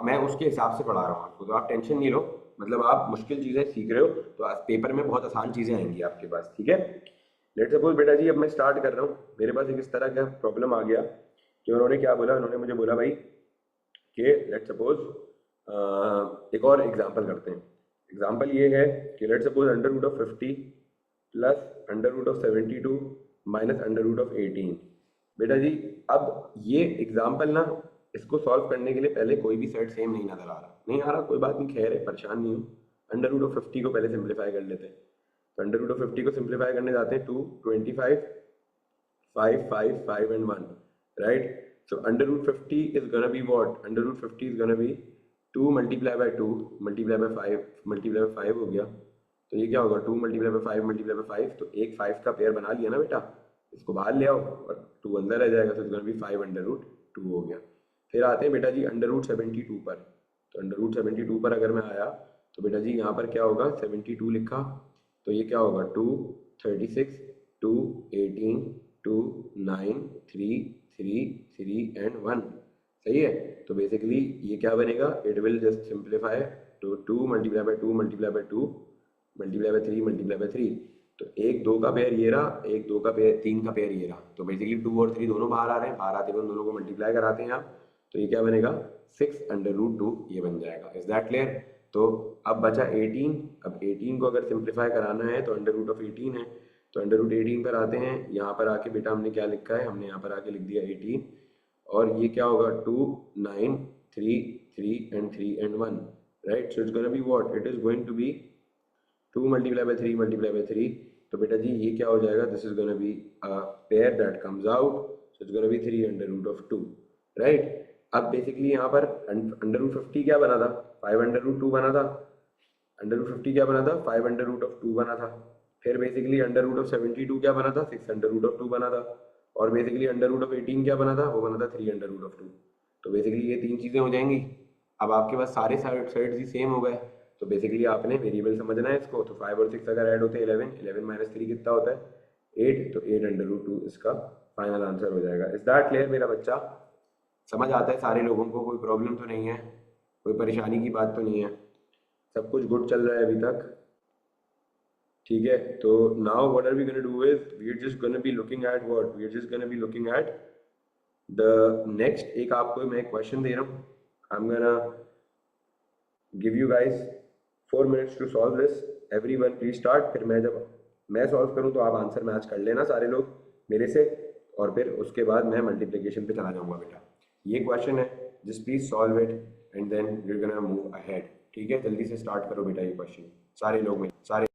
Speaker 1: मैं उसके हिसाब से पढ़ा रहा हूँ आपको, तो आप टेंशन नहीं लो, मतलब आप मुश्किल चीज़ें सीख रहे हो, तो आज पेपर में बहुत आसान चीज़ें आएंगी आपके पास, ठीक है। लेट सपोज बेटा जी, अब मैं स्टार्ट कर रहा हूँ, मेरे पास एक इस तरह का प्रॉब्लम आ गया कि उन्होंने क्या बोला, उन्होंने मुझे बोला भाई कि लेट सपोज एक और एग्जांपल करते हैं। एग्जांपल ये है कि let suppose under root of 50 plus under root of 72 minus under root of 18। बेटा जी, अब ये एग्जांपल ना, इसको सॉल्व करने के लिए पहले कोई भी सेट सेम नहीं नजर आ रहा, नहीं आ रहा, कोई बात नहीं, खैर है, परेशान नहीं हूँ। अंडर रूट ऑफ 50 को पहले सिंप्लीफाई कर लेते हैं, तो अंडर रूट ऑफ 50 को सिंप्लीफाई करने जाते हैं, 2, 25, 5, 5, 5 and 1, right? So under root 50 is gonna be what? Under root 50 is gonna be 2 multiply by 2 multiply by 5 multiply by 5 हो गया, तो ये क्या होगा, 2 multiply by 5 multiply by 5, तो एक 5 का पेयर बना लिया ना बेटा, इसको बाहर ले आओ और 2 अंदर रह जाएगा, तो it's gonna be 5 under root 2 हो गया। फिर आते हैं बेटा जी अंडर रूट 72 पर, तो अंडर रूट 72 पर अगर मैं आया, तो बेटा जी यहाँ पर क्या होगा, 72 लिखा, तो ये क्या होगा, 2, 36, 2, 18, 2, 9, 3, 3, 3 एंड 1, सही है। तो बेसिकली ये क्या बनेगा, इट विल जस्ट सिंप्लीफाई, तो 2 multiply by 2 multiply by 2 multiply by 3 multiply by 3, तो एक दो का पेयर ये रहा, एक दो का पेयर, तीन का पेयर ये रहा, तो बेसिकली 2 और 3 दोनों बाहर आ रहे हैं, बाहर आते हुए उन दोनों को मल्टीप्लाई कराते हैं आप, तो ये क्या बनेगा, 6 अंडर रूट 2, ये बन जाएगा। Is that clear? तो अब बचा 18, अब 18 को अगर सिंप्लीफाई कराना है तो अंडर रूट ऑफ 18 है, तो अंडर रूट 18 पर आते हैं, यहाँ पर आके बेटा हमने क्या लिखा है, हमने यहाँ पर आके लिख दिया 18, और ये क्या होगा, 2, 9, 3, 3 and 3 and 1, right. So it's gonna be what, it is going to be 2 multiply by 3 multiply by 3, तो बेटा जी ये क्या हो जाएगा, this is gonna be a pair that comes out, so it's gonna be 3 under root of 2, right. अब basically यहाँ पर अंडर रूट 50 क्या बना था, 5 अंडर रूट 2 बना था, अंडर रूट 50 क्या बना था, 5 अंडर रूट ऑफ 2 बना था। फिर बेसिकली अंडर रूट ऑफ 72 क्या बना था, 6 अंडर रूट ऑफ 2 बना था। और बेसिकली अंडर रूट ऑफ 18 क्या बना था, वो बना था 3 अंडर रूट ऑफ 2। तो बेसिकली ये तीन चीज़ें हो जाएंगी। अब आपके पास सारे साइड्स ही सेम हो गए, तो बेसिकली आपने वेरिएबल समझना है इसको, तो 5 और 6 अगर ऐड होते हैं 11, 11 माइनस 3 कितना होता है, 8, तो 8 अंडर रूट 2 इसका फाइनल आंसर हो जाएगा। इज दैट क्लियर मेरा बच्चा? समझ आता है सारे लोगों को, कोई प्रॉब्लम तो नहीं है, कोई परेशानी की बात तो नहीं है, सब कुछ गुड चल रहा है अभी तक? ठीक है, तो now what are we gonna do is we are just gonna be looking at what, we are just gonna be looking at the next, एक आपको मैं क्वेश्चन दे रहा हूँ, I am gonna give you guys 4 minutes to solve this, everyone please start, फिर मैं जब मैं सॉल्व करूँ तो आप आंसर मैच कर लेना सारे लोग मेरे से, और फिर उसके बाद मैं मल्टीप्लिकेशन पे चला जाऊंगा बेटा। ये क्वेश्चन है, just please solve it and then we are gonna move ahead, ठीक है, जल्दी से स्टार्ट करो बेटा ये क्वेश्चन, सारे लोग में सारे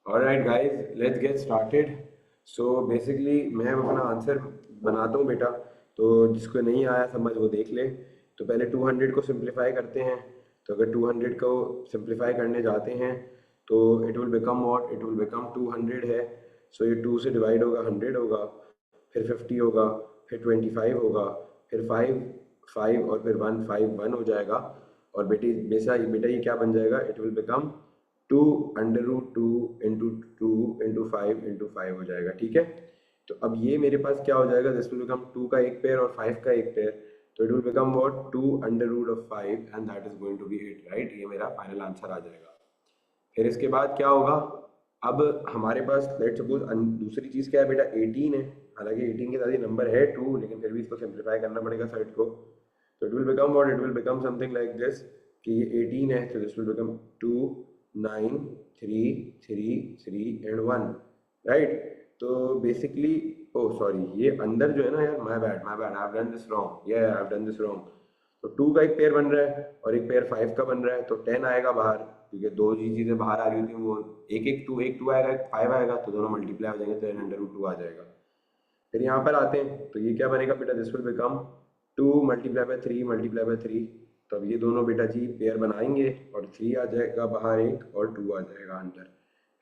Speaker 1: alright guys, let's get started. So basically मैं अपना आंसर बनाता हूँ बेटा, तो जिसको नहीं आया समझ वो देख ले। तो पहले 200 को सिंप्लीफाई करते हैं। तो अगर 200 को सिंप्लीफाई करने जाते हैं तो it will become what, it will become 200 है। सो ये 2 से डिवाइड होगा 100 होगा, फिर 50 होगा, फिर 25 होगा, फिर 5 5 और फिर 1 5 1 हो जाएगा। और बेटा ये क्या बन जाएगा, it will become 2 under root 2 into 2 into 5 हो जाएगा। ठीक है, तो अब ये मेरे पास क्या हो जाएगा, दिस विल बिकम 2 का एक पेयर और 5 का एक पेयर। तो it will become what, 2 under root of 5 and that is going to be it, right. ये मेरा फाइनल आंसर आ जाएगा। फिर इसके बाद क्या होगा, अब हमारे पास लेट्स सपोज दूसरी चीज़ क्या है बेटा, 18 है। हालांकि 18 के साथ ही नंबर है 2, लेकिन फिर भी इसको सिंप्लीफाई करना पड़ेगा साइड को। तो it will become what, it will become something like this कि ये 18 है, तो this will become 2 9 3 3 3 and 1, right. तो बेसिकली, ओ सॉरी, ये अंदर जो है ना यार, my bad, I have done this wrong, I have done this wrong. तो 2 का एक पेयर बन रहा है और एक पेयर 5 का बन रहा है, तो 10 आएगा बाहर, क्योंकि दो ही चीज़ें बाहर आ रही होती हैं। वो एक टू आएगा, एक 5 आएगा, तो दोनों मल्टीप्लाई हो जाएंगे, तो 10 अंडर रूट 2 आ जाएगा। फिर यहाँ पर आते हैं, तो ये क्या बनेगा बेटा, this will become 2 multiply by 3 multiply by 3। तो अब ये दोनों बेटा जी पेयर बनाएंगे और 3 आ जाएगा बाहर एक और 2 आ जाएगा अंदर।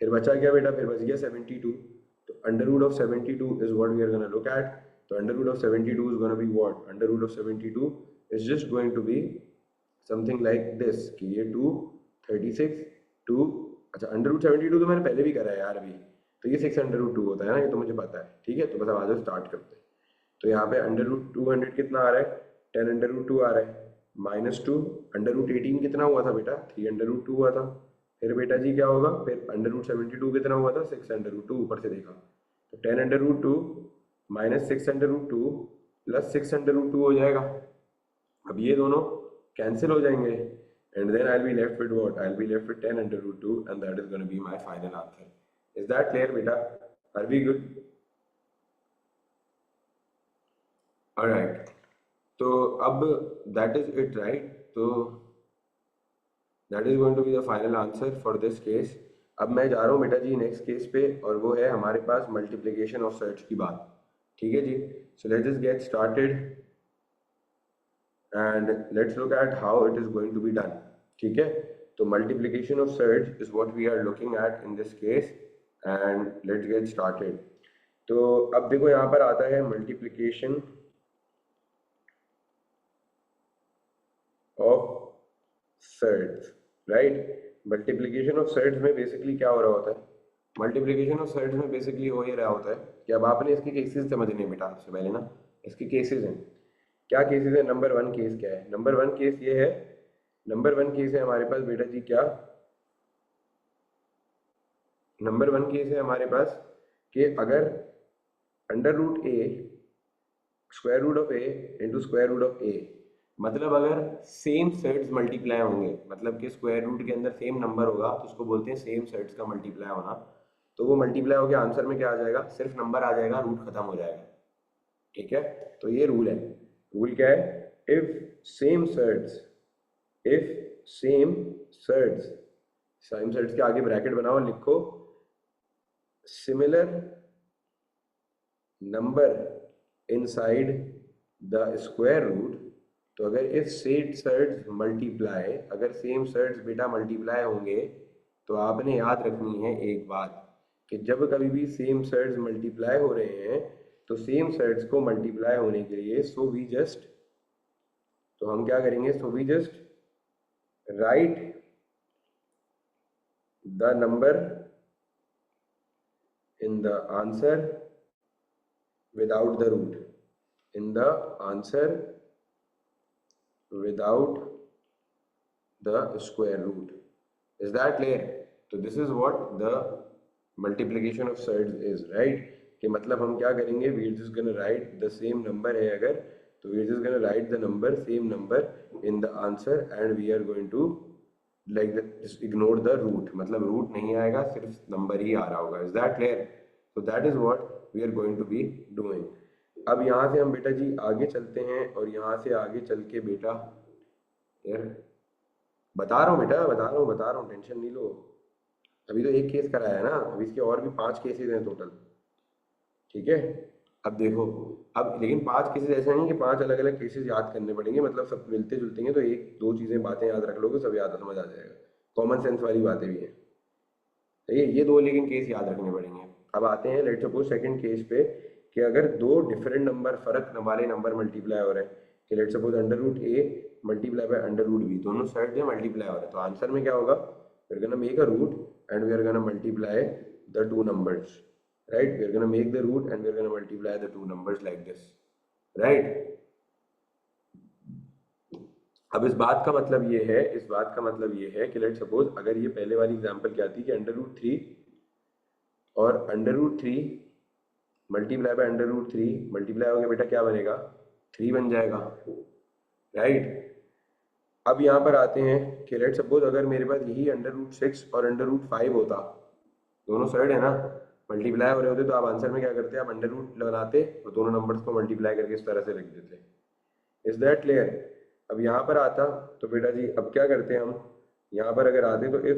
Speaker 1: फिर बचा क्या बेटा, फिर बच गया 72। तो under root of 72 is what we are gonna look at. तो under root of 72 is gonna be what, under root of 72 is just going to be something like this कि ये 2 36 2, अच्छा अंडर रूट 72 तो मैंने पहले भी करा है यार अभी। तो ये 6 अंडर रूट 2 होता है ना, ये तो मुझे पता है। ठीक है, तो बस अब आ जाओ स्टार्ट करते हैं। तो यहाँ पे अंडर रूट 200 कितना आ रहा है, 10 अंडर रूट 2 आ रहा है, -2 अंडर रूट 18 कितना हुआ था बेटा, 3 अंडर रूट 2 हुआ था। फिर बेटा जी क्या होगा, फिर अंडर रूट 72 कितना हुआ था, 6 अंडर रूट 2, ऊपर से देखा। तो 10 under root 2 minus 6 under root 2 plus 6 under root 2 हो जाएगा। अब ये दोनों कैंसिल हो जाएंगे and then I'll be left with what, I'll be left with 10 under root 2 and that is going to be my final answer. Is that clear beta, are we good? All right, तो अब that is it, right? तो that is going to be the final answer for this case. अब मैं जा रहा हूँ बेटा जी next case पे, और वो है हमारे पास मल्टीप्लिकेशन ऑफ सेट्स की बात। ठीक है जी, so let's just get started and let's look at how it is going to be done. ठीक है, तो multiplication of surds is what we are looking at in this case and let's get started. तो अब देखो यहाँ पर आता है multiplication of surds, right? multiplication of surds में basically क्या हो रहा होता है, multiplication of surds में basically हो ये रहा होता है कि अब आपने इसके केसेस समझने हैं बेटा। सबसे पहले ना इसके केसेस हैं, क्या केसेस है। नंबर 1 केस क्या है, नंबर 1 केस ये है, नंबर 1 केस है हमारे पास बेटा जी क्या, नंबर 1 केस है हमारे पास कि अगर under root A square root of A into square root of A, मतलब अगर सेम सेट्स मल्टीप्लाई होंगे, मतलब कि स्क्वायर रूट के अंदर सेम नंबर होगा तो उसको बोलते हैं सेम सेट्स का मल्टीप्लाई होना। तो वो मल्टीप्लाई होकर आंसर में क्या आ जाएगा, सिर्फ नंबर आ जाएगा, रूट खत्म हो जाएगा। ठीक है, तो ये रूल है। रूल क्या है, if same sets, if same sets, same sets के आगे ब्रैकेट बनाओ, लिखो similar number inside the square root. तो अगर इफ सेट्स मल्टीप्लाई, अगर सेम सेट्स बेटा मल्टीप्लाई होंगे, तो आपने याद रखनी है एक बात कि जब कभी भी सेम सेट्स मल्टीप्लाई हो रहे हैं तो सेम सेट्स को मल्टीप्लाई होने के लिए तो हम क्या करेंगे, so we just write the number in the answer without the root, in the answer without the square root. Is that clear? तो this is what the multiplication of surds is, right? कि मतलब हम क्या करेंगे, we are just gonna write the same number है अगर, तो we are just gonna write the number, same number in the answer and we are going to like that, just ignore the root, मतलब root नहीं आएगा, सिर्फ number ही आ रहा होगा। Is that clear? So that is what we are going to be doing. अब यहाँ से हम बेटा जी आगे चलते हैं, और यहाँ से आगे चल के बेटा यार बता रहा हूँ बेटा, बता रहा हूँ, टेंशन नहीं लो। अभी तो एक केस कराया है ना, अभी इसके और भी 5 केसेस हैं टोटल। ठीक है, अब देखो, अब लेकिन 5 केसेस ऐसे नहीं कि 5 अलग अलग केसेस याद करने पड़ेंगे, मतलब सब मिलते जुलते हैं, तो एक दो चीज़ें बातें याद रख लोगे सब याद समझ आ जाएगा। कॉमन सेंस वाली बातें भी हैं। सही है, ये दो लेकिन केस याद रखने पड़ेंगे। अब आते हैं लेट्स सपोज सेकंड केस पे, कि अगर दो डिफरेंट नंबर फर्क वाले नंबर मल्टीप्लाई हो रहे हैं, कि let's suppose under root A multiply by under root B, दोनों साइड में मल्टीप्लाई हो रहे हैं, तो आंसर में क्या होगा, we are gonna make a root and we are gonna multiply the two numbers, right, we are gonna make the root and we are gonna multiply the two numbers like this, right. अब इस बात का मतलब ये है, इस बात का मतलब ये है कि लेट्स सपोज अगर ये पहले वाली एग्जांपल क्या थी कि अंडर रूट थ्री और under root three multiply by under root three multiply हो गया बेटा, क्या बनेगा, 3 बन जाएगा, राइट। अब यहाँ पर आते हैं कि लेट्स सपोज अगर मेरे पास यही अंडर रूट सिक्स और अंडर रूट फाइव होता, दोनों साइड है ना मल्टीप्लाई हो रहे होते, तो आप आंसर में क्या करते, आप अंडर रूट बनाते और दोनों नंबर्स को मल्टीप्लाई करके इस तरह से लिख देते। Is that clear. अब यहाँ पर आता तो बेटा जी अब क्या करते हैं हम, यहाँ पर अगर आते तो इफ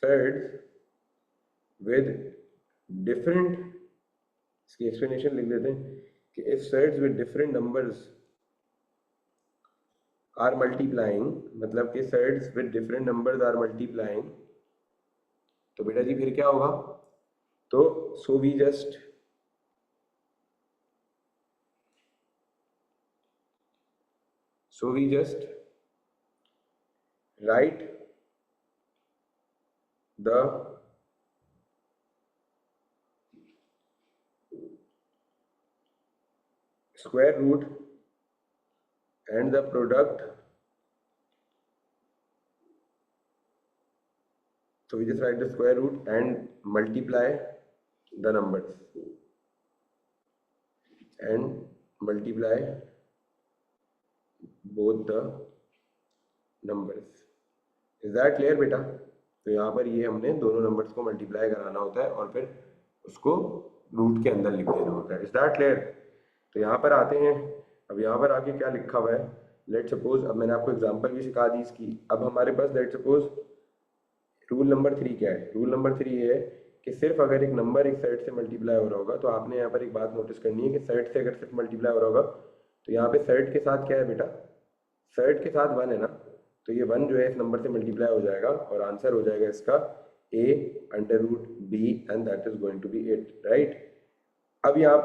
Speaker 1: सेट्स विद डिफरेंट, इसकी एक्सप्लेनेशन लिख देते हैं कि if sets with different numbers are multiplying, मतलब कि sets with different numbers are multiplying, तो बेटा जी फिर क्या होगा, तो so we just write the square root and the product, so we just write the square root and multiply the numbers and multiply both the numbers. Is that clear बेटा। तो यहाँ पर ये हमने दोनों नंबर्स को मल्टीप्लाई कराना होता है और फिर उसको रूट के अंदर लिख देना होता है। Is that clear. तो यहाँ पर आते हैं, अब यहाँ पर आके क्या लिखा हुआ है, लेट सपोज, अब मैंने आपको एग्जांपल भी सिखा दी इसकी। अब हमारे पास लेट सपोज रूल नंबर 3 क्या है, रूल नंबर 3 ये है कि सिर्फ अगर एक नंबर एक सेट से मल्टीप्लाई हो रहा होगा, तो आपने यहाँ पर एक बात नोटिस करनी है कि सेट से अगर सिर्फ मल्टीप्लाई हो रहा होगा, तो यहाँ पे सेट के साथ क्या है बेटा, सेट के साथ 1 है ना, तो ये 1 जो है इस नंबर से मल्टीप्लाई हो जाएगा और आंसर हो जाएगा इसका a under root B and that is going to be 8, right. अब यहाँ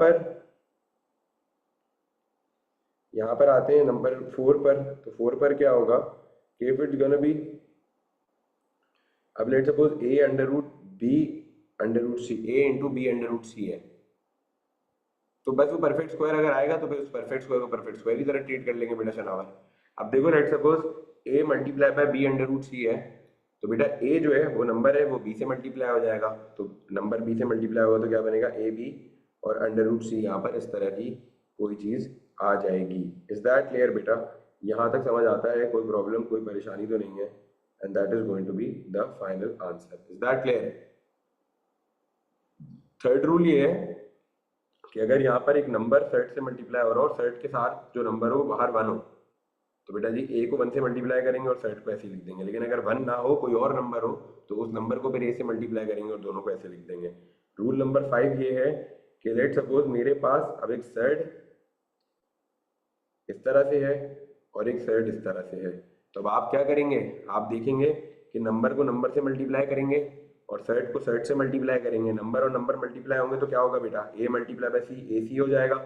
Speaker 1: पर आते हैं नंबर 4 पर, तो 4 पर क्या होगा कि इफ इट्स गोना बी, अब let suppose a under root B under root C, a into B under root C है, तो बस वो परफेक्ट स्क्वायर अगर आएगा तो फिर उस परफेक्ट स्क्वायर को परफेक्ट स्क्वायर की तरह ट्रीट कर लेंगे बेटा शनावर। अब देखो let suppose a multiply by b under root C है, तो बेटा a जो है वो नंबर है वो b से मल्टीप्लाई हो जाएगा, तो नंबर b से मल्टीप्लाई होगा तो क्या बनेगा a b और अंडर रूट सी, यहाँ पर इस तरह की कोई चीज आ जाएगी। इज दैट क्लियर बेटा, यहाँ तक समझ आता है, कोई प्रॉब्लम कोई परेशानी तो नहीं है, and that is going to be the final answer. Is that clear. Third rule ये है कि अगर यहाँ पर एक नंबर सेट से मल्टीप्लाई हो रहा हो और सेट के साथ जो नंबर हो बाहर 1 हो, तो बेटा जी a को 1 से मल्टीप्लाई करेंगे और सेट को ऐसे लिख देंगे, लेकिन अगर 1 ना हो कोई और नंबर हो तो उस नंबर को फिर a से मल्टीप्लाई करेंगे और दोनों को ऐसे लिख देंगे। रूल नंबर 5 ये है कि लेट सपोज मेरे पास अब एक सेट इस तरह से है और एक सेट इस तरह से है, तो अब आप क्या करेंगे, आप देखेंगे कि नंबर को नंबर से मल्टीप्लाई करेंगे और सेट को सेट से मल्टीप्लाई करेंगे, नंबर और नंबर मल्टीप्लाई होंगे तो क्या होगा बेटा, a मल्टीप्लाई बाय सी, ए सी हो जाएगा।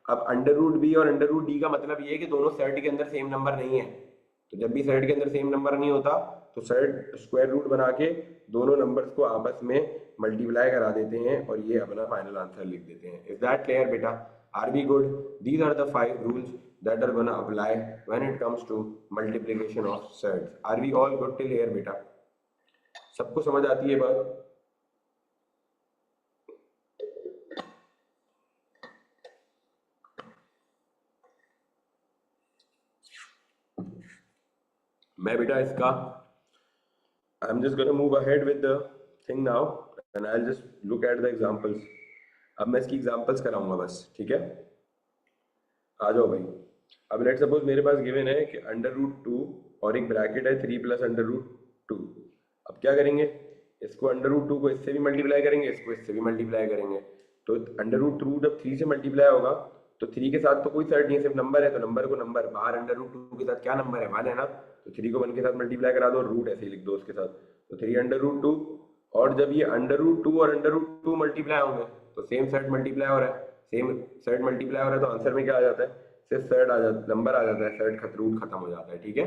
Speaker 1: अब अंडर रूट बी और अंडर रूट डी का मतलब ये है कि दोनों सेट के अंदर सेम नंबर नहीं है, तो जब भी सेट के अंदर सेम नंबर नहीं होता तो सेट स्क्वायर रूट बना के दोनों नंबर्स को आपस में मल्टीप्लाई करा देते हैं और ये अपना फाइनल आंसर लिख देते हैं। इज दैट क्लियर बेटा, are we good. These are the 5 rules that are gonna apply when it comes to multiplication of sets. Are we all good till here बेटा, सबको समझ आती है बात। मैं बेटा इसका I am just gonna move ahead with the thing now and I will just look at the examples. अब मैं इसकी एग्जांपल्स कराऊंगा बस, ठीक है, आ जाओ भाई। अब लेट सपोज मेरे पास गिवन है कि अंडर रूट 2 और एक ब्रैकेट है 3 प्लस अंडर रूट 2। अब अब क्या करेंगे, इसको √2 को इससे भी मल्टीप्लाई करेंगे, इसको इससे भी मल्टीप्लाई करेंगे। तो √2 जब 3 से मल्टीप्लाई होगा तो 3 के साथ तो कोई सर्ट नहीं है, सिर्फ नंबर है, तो नंबर को नंबर बाहर √2 के साथ क्या नंबर है, 1 है ना, तो 3 को 1 के साथ मल्टीप्लाई करा दो, रूट ऐसे ही लिख दो उसके साथ, तो 3 √2। और जब ये √2 और √2 मल्टीप्लाई होंगे तो सेम सेट मल्टीप्लाई हो रहा है, सेम सेट मल्टीप्लाई हो रहा है, तो आंसर में क्या आ जाता है, सिर्फ सेट आ जाता, नंबर आ जाता है, सेट रूट खत्म हो जाता है। ठीक है,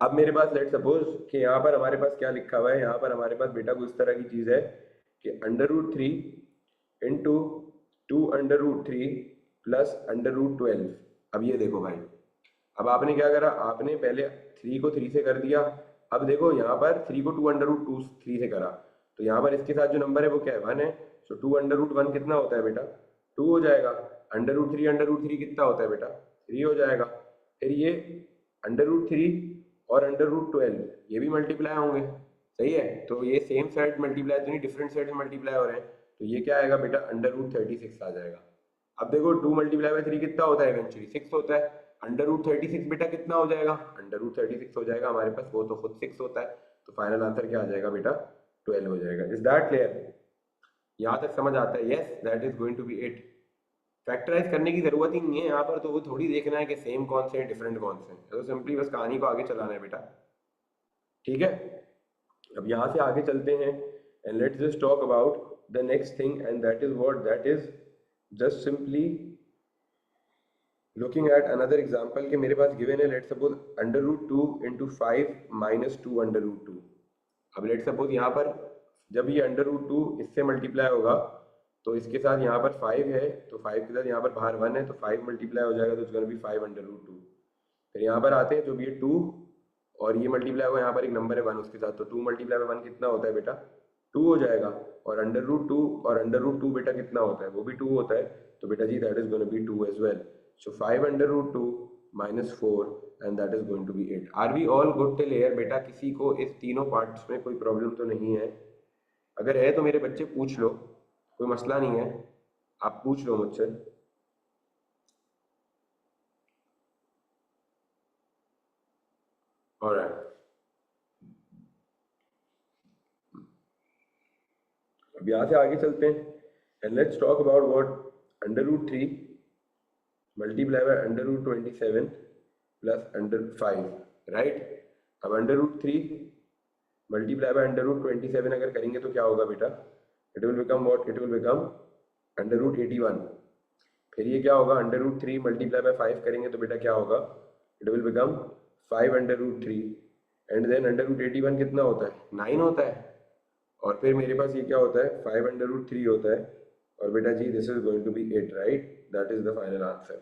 Speaker 1: अब मेरे पास लेट सपोज कि यहाँ पर हमारे पास क्या लिखा हुआ है, यहाँ पर हमारे पास बेटा कुछ इस तरह की चीज है कि √3 इंटू 2 √3 प्लस √12। अब ये देखो भाई, अब आपने क्या करा, आपने पहले 3 को 3 से कर दिया, अब देखो यहाँ पर 3 को 2 √3 से करा, तो यहाँ पर इसके साथ जो नंबर है वो क्या है, 1 है, तो 2 √1 कितना होता है बेटा, 2 हो जाएगा। √3 कितना होता है बेटा, 3 हो जाएगा। फिर ये √3 और √12 ये भी मल्टीप्लाई होंगे, सही है, तो ये सेम सेट मल्टीप्लाई तो नहीं, डिफरेंट सेट मल्टीप्लाई हो रहे हैं, तो ये क्या आएगा बेटा, √36 आ जाएगा। अब देखो 2 × 3 कितना होता है, इवेंचुअली 6 होता है, √36 बेटा कितना हो जाएगा, √36 हो जाएगा हमारे पास, वो तो खुद 6 होता है, तो फाइनल आंसर क्या आ जाएगा बेटा, 12 हो जाएगा। इज दैट क्लियर, यहाँ तक समझ आता है? Yes, that is going to be it. Factorise करने की जरूरत ही नहीं है यहाँ पर, तो वो थोड़ी देखना है कि सेम कौन से हैं डिफरेंट कौन से हैं, तो सिंपली बस कहानी को आगे चलाना है बेटा। ठीक है, अब यहाँ से आगे चलते हैं and let's just talk about the next thing and that is what, that is just simply looking at another example कि मेरे पास गिवन है, लेट्स सपोज √2 × 5 - 2 √2। अब लेट्स सपोज यहाँ पर जब ये √2 इससे मल्टीप्लाई होगा तो इसके साथ यहाँ पर 5 है, तो 5 के साथ यहाँ पर बाहर 1 है, तो 5 मल्टीप्लाई हो जाएगा, तो इट्स गोना बी 5 √2। फिर यहाँ पर आते हैं, जो भी ये 2 और ये मल्टीप्लाई होगा, यहाँ पर एक नंबर है 1 उसके साथ, तो 2 × 1 कितना होता है बेटा, 2 हो जाएगा। और √2 और √2 बेटा कितना होता है, वो भी 2 होता है, तो बेटा जी that is gonna be 2 as well. So 5 √2 - 4 and that is going to be 8। Are we all good till here बेटा? किसी को इस तीनों पार्ट्स में कोई प्रॉब्लम तो नहीं है? अगर है तो मेरे बच्चे पूछ लो, कोई मसला नहीं है, आप पूछ लो मुझसे। ऑलराइट, अब यहाँ से आगे चलते हैं and let's talk about what √3 multiply bye √27 plus √5, right. अब √3 मल्टीप्लाई बाय √27 अगर करेंगे तो क्या होगा बेटा, it will become what, it will become √81। फिर ये क्या होगा, √3 मल्टीप्लाई बाय 5 करेंगे तो बेटा क्या होगा, it will become 5 √3 and then √81 कितना होता है, 9 होता है। और फिर मेरे पास ये क्या होता है, 5 √3 होता है, और बेटा जी this is going to be 8, right, that is the final answer.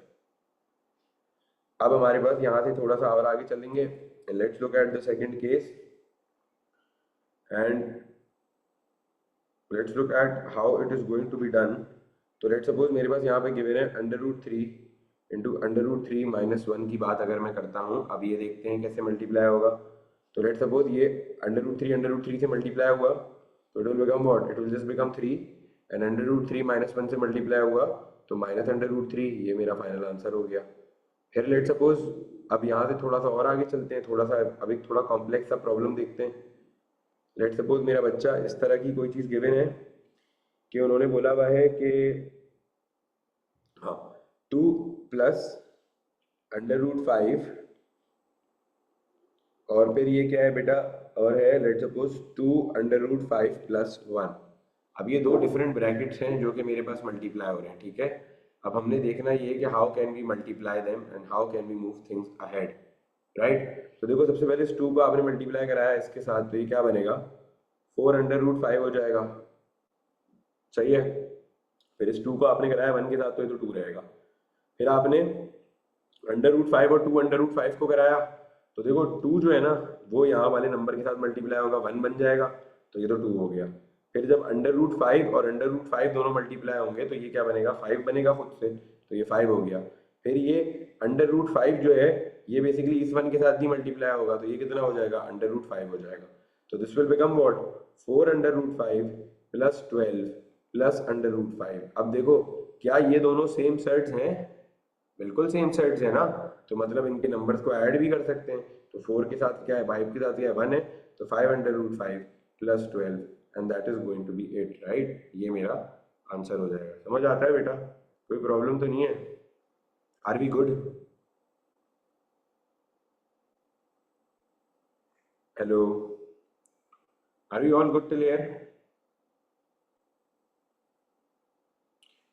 Speaker 1: अब हमारे पास यहाँ से थोड़ा सा और आगे चलेंगे, let's look at the second case and let's look at how it is going to be done. तो लेट्स सपोज मेरे पास यहाँ पे गिवन है √3 इंटू √3 - 1 की बात अगर मैं करता हूँ, अब ये देखते हैं कैसे मल्टीप्लाई होगा। तो लेट्स सपोज ये √3 से मल्टीप्लाई हुआ, तो it will become what, it will just become 3 and √3 - 1 से मल्टीप्लाई हुआ तो -√3, ये मेरा फाइनल आंसर हो गया। फिर लेट्स सपोज अब यहाँ से थोड़ा सा और आगे चलते हैं, थोड़ा सा अब एक थोड़ा कॉम्प्लेक्स सा प्रॉब्लम देखते हैं। लेट्स सपोज मेरा बच्चा इस तरह की कोई चीज़ गिवन है कि उन्होंने बोला हुआ है कि हाँ 2 प्लस √5 और फिर ये क्या है बेटा, और है लेट्स सपोज 2 √5 प्लस 1। अब ये दो डिफरेंट ब्रैकेट्स हैं जो कि मेरे पास मल्टीप्लाई हो रहे हैं, ठीक है। अब हमने देखना ये कि how can we multiply them and how can we move things ahead, right. तो देखो सबसे पहले इस 2 को आपने मल्टीप्लाई कराया इसके साथ, तो ये क्या बनेगा, 4 √5 हो जाएगा, सही है। फिर इस 2 को आपने कराया 1 के साथ, तो ये तो 2 रहेगा। फिर आपने √5 और 2 √5 को कराया, तो देखो 2 जो है ना वो यहाँ वाले नंबर के साथ मल्टीप्लाई होगा, 1 बन जाएगा, तो ये तो 2 हो गया। फिर जब √5 और √5 दोनों मल्टीप्लाई होंगे तो ये क्या बनेगा, 5 बनेगा खुद से, तो ये 5 हो गया। फिर ये √5 जो है ये बेसिकली इस 1 के साथ ही मल्टीप्लाई होगा, तो ये कितना हो जाएगा, √5 हो जाएगा। तो this will become what, 4 √5 plus 12 plus √5। अब देखो क्या ये दोनों सेम सेट्स हैं, बिल्कुल सेम सेट्स है ना, तो मतलब इनके नंबर्स को ऐड भी कर सकते हैं। तो 4 के साथ क्या है, 5 के साथ क्या है, 1 है, तो 5/√5 plus 12 and that is going to be 8, right. ये मेरा आंसर हो जाएगा। समझ आता है बेटा? कोई प्रॉब्लम तो नहीं है? Are we good? Hello, are we all good till here?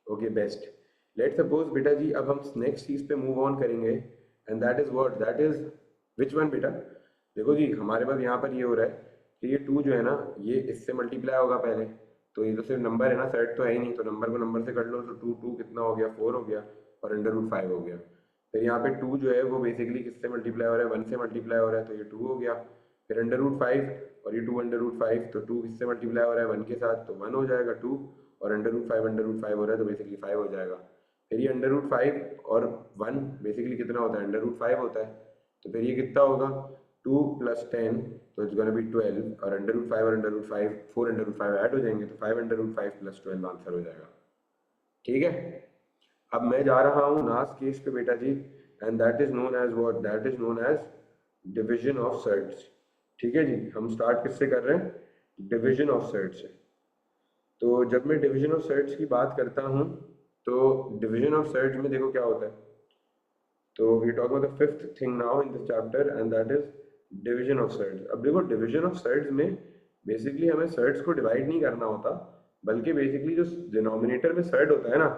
Speaker 1: Okay best. Let suppose बेटा जी अब हम नेक्स्ट चीज पे मूव ऑन करेंगे and that is what, that is which one बेटा? देखो जी हमारे पास यहाँ पर ये हो रहा है कि ये 2 जो है ना ये इससे मल्टीप्लाई होगा पहले, तो ये तो सिर्फ नंबर है ना, सेट तो है ही नहीं, तो नंबर को नंबर से कर लो, तो 2 2 कितना हो गया, 4 हो गया, और √5 हो गया। फिर यहाँ पे 2 जो है वो बेसिकली किससे मल्टीप्लाई हो रहा है, 1 से मल्टीप्लाई हो रहा है, तो ये 2 हो गया। फिर √5 और ये 2/5, तो 2 किससे मल्टीप्लाई हो रहा है, 1 के साथ, तो 1 हो जाएगा 2, और √5 हो रहा है तो बेसिकली 5 हो जाएगा। फिर ये √5 और 1 बेसिकली कितना होता है, √5 होता है, तो फिर ये कितना होगा 2 + 10, तो इट्स गोना बी 12, और √5 और √5 4/5 ऐड हो जाएंगे, तो 5/5 + 12 आंसर हो जाएगा। ठीक है, अब मैं जा रहा हूँ लास्ट केस पे बेटा जी, and that is known as what, that is known as division of sets. ठीक है जी, हम स्टार्ट किससे कर रहे हैं, डिवीजन ऑफ सेट्स से। तो जब मैं डिवीजन ऑफ सेट्स की बात करता हूँ तो डिवीजन ऑफ सेट्स में देखो क्या होता है, तो we talk about the fifth thing now in this chapter and that is division of sets. अब देखो डिवीजन ऑफ सेट्स में बेसिकली हमें सेट्स को डिवाइड नहीं करना होता, बल्कि बेसिकली जो डिनोमिनेटर में सेट होता है ना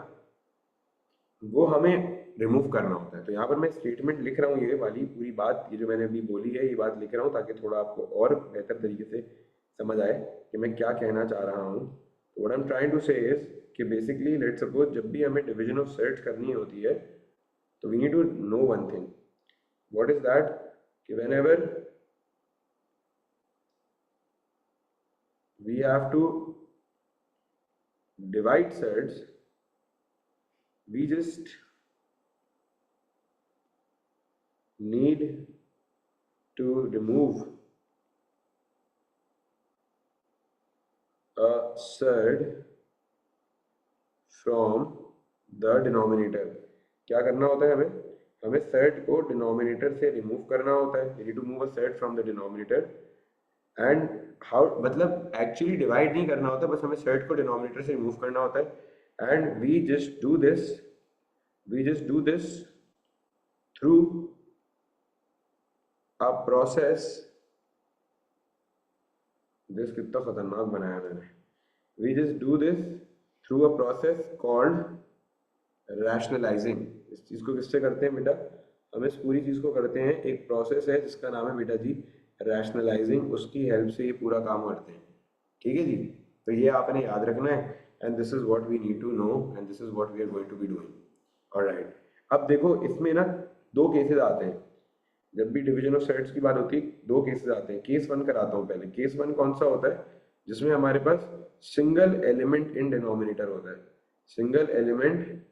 Speaker 1: वो हमें रिमूव करना होता है। तो यहाँ पर मैं स्टेटमेंट लिख रहा हूँ, ये वाली पूरी बात, ये जो मैंने अभी बोली है ये बात लिख रहा हूँ ताकि थोड़ा आपको और बेहतर तरीके से समझ आए कि मैं क्या कहना चाह रहा हूँ। तो what I am trying to say is कि बेसिकली लेट सपोज जब भी हमें डिवीजन ऑफ सेट्स करनी होती है तो we need to know one thing, what is that, कि whenever we have to divide sets we just need to remove a surd from the denominator। क्या करना होता है हमें, हमें surd को डिनोमिनेटर से रिमूव करना होता है, we need to move a surd from the denominator and how, मतलब एक्चुअली डिवाइड नहीं करना होता, बस हमें surd को डिनोमिनेटर से रिमूव करना होता है। and we just do this through a process, this कितना खतरनाक बनाया मैंने, we just do this through a process called rationalizing। इस चीज को किससे करते हैं बेटा, हम इस पूरी चीज को करते हैं, एक प्रोसेस है जिसका नाम है बेटा जी रैशनलाइजिंग, उसकी हेल्प से ये पूरा काम करते हैं। ठीक है जी, तो ये आपने याद रखना है and this is what we need to know and this is what we are going to be doing. Alright, अब देखो इसमें ना 2 केसेस आते हैं, जब भी डिवीजन ऑफ सेट्स की बात होती है 2 केसेस आते हैं। केस 1 कराता हूँ पहले। केस 1 कौन सा होता है, जिसमें हमारे पास सिंगल एलिमेंट इन डिनोमिनेटर होता है, सिंगल एलिमेंट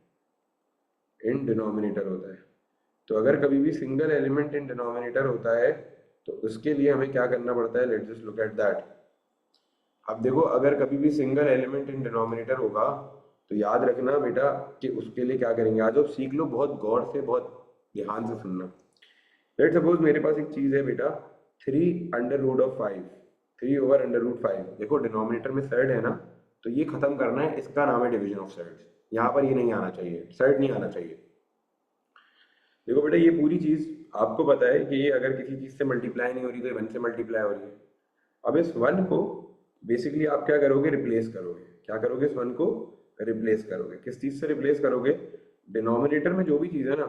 Speaker 1: इन डिनोमिनेटर होता है। तो अगर कभी भी सिंगल एलिमेंट इन डिनोमिनेटर होता है तो उसके लिए हमें क्या करना पड़ता है, let's just look at that. अब देखो अगर कभी भी सिंगल एलिमेंट इन डिनोमिनेटर होगा तो याद रखना बेटा कि उसके लिए क्या करेंगे, आज आप सीख लो, बहुत गौर से बहुत ध्यान से सुनना। लेट्स सपोज मेरे पास एक चीज है बेटा 3/5, 3/5। देखो डिनोमिनेटर में सेट है ना, तो ये खत्म करना है, इसका नाम है डिवीजन ऑफ सेट्स। यहाँ पर ये नहीं आना चाहिए, सेट नहीं आना चाहिए। देखो बेटा ये पूरी चीज आपको पता है कि ये अगर किसी चीज से मल्टीप्लाई नहीं हो रही तो 1 से मल्टीप्लाई हो रही है। अब इस 1 को बेसिकली आप क्या करोगे, रिप्लेस करोगे। क्या करोगे, इस 1 को रिप्लेस करोगे। किस चीज से रिप्लेस करोगे, डिनोमिनेटर में जो भी चीज है ना,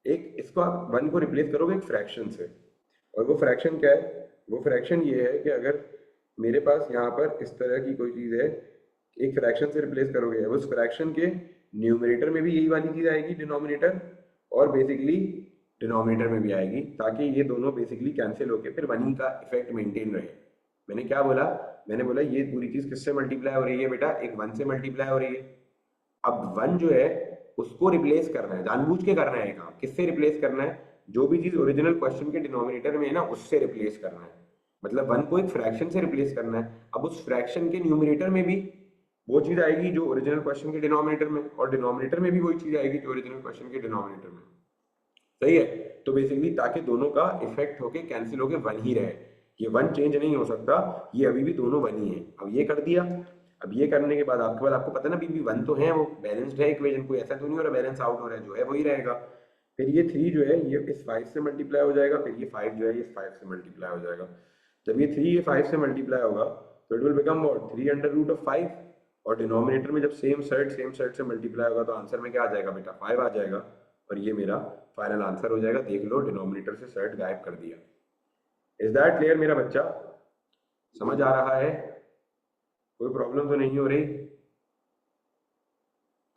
Speaker 1: एक इसको आप 1 को रिप्लेस करोगे एक फ्रैक्शन से। और वो फ्रैक्शन क्या है, वो फ्रैक्शन ये है कि अगर मेरे पास यहाँ पर इस तरह की कोई चीज है, एक फ्रैक्शन से रिप्लेस करोगे, उस फ्रैक्शन के न्यूमरेटर में भी यही वाली चीज आएगी डिनोमिनेटर, और बेसिकली डिनोमिनेटर में भी आएगी, ताकि ये दोनों बेसिकली कैंसिल होके फिर 1 का इफेक्ट मेंटेन रहे। मैंने क्या बोला, मैंने बोला ये पूरी चीज किससे मल्टीप्लाई हो रही है बेटा, एक 1 से मल्टीप्लाई हो रही है। अब 1 जो है उसको रिप्लेस करना है, जानबूझ के करना है काम। किससे रिप्लेस करना है, जो भी चीज ओरिजिनल क्वेश्चन के डिनोमिनेटर में है ना उससे रिप्लेस करना है। मतलब 1 को एक फ्रैक्शन से रिप्लेस करना है। अब उस फ्रैक्शन के न्यूमरेटर में भी वो चीज आएगी जो ओरिजिनल क्वेश्चन के डिनोमिनेटर में, और डिनोमिनेटर में भी वही चीज आएगी जो ओरिजिनल क्वेश्चन के डिनोमिनेटर में। सही है, तो बेसिकली ताकि दोनों का इफेक्ट होके कैंसिल होके 1 ही रहे। ये वन चेंज नहीं हो सकता, ये अभी भी दोनों वन ही है। अब ये कर दिया, अब ये करने के बाद आपके बाद आपको पता है ना अभी भी वन तो है, वो बैलेंस्ड है इक्वेशन, कोई ऐसा तो नहीं हो रहा बैलेंस आउट हो रहा है, जो है वही रहेगा। फिर ये 3 जो है ये इस 5 से मल्टीप्लाई हो जाएगा, फिर ये 5 जो है ये इस 5 से मल्टीप्लाई हो जाएगा। जब ये 3 ये 5 से मल्टीप्लाई होगा तो it will become what 3 under root of 5, और डिनोमिनेटर में जब सेम सेट से मल्टीप्लाई होगा तो आंसर में क्या आ जाएगा बेटा 5 आ जाएगा, और ये मेरा फाइनल आंसर हो जाएगा। देख लो डिनोमिनेटर से सेट गायब कर दिया। इज दैट क्लियर मेरा बच्चा? समझ आ रहा है? कोई प्रॉब्लम तो नहीं हो रही?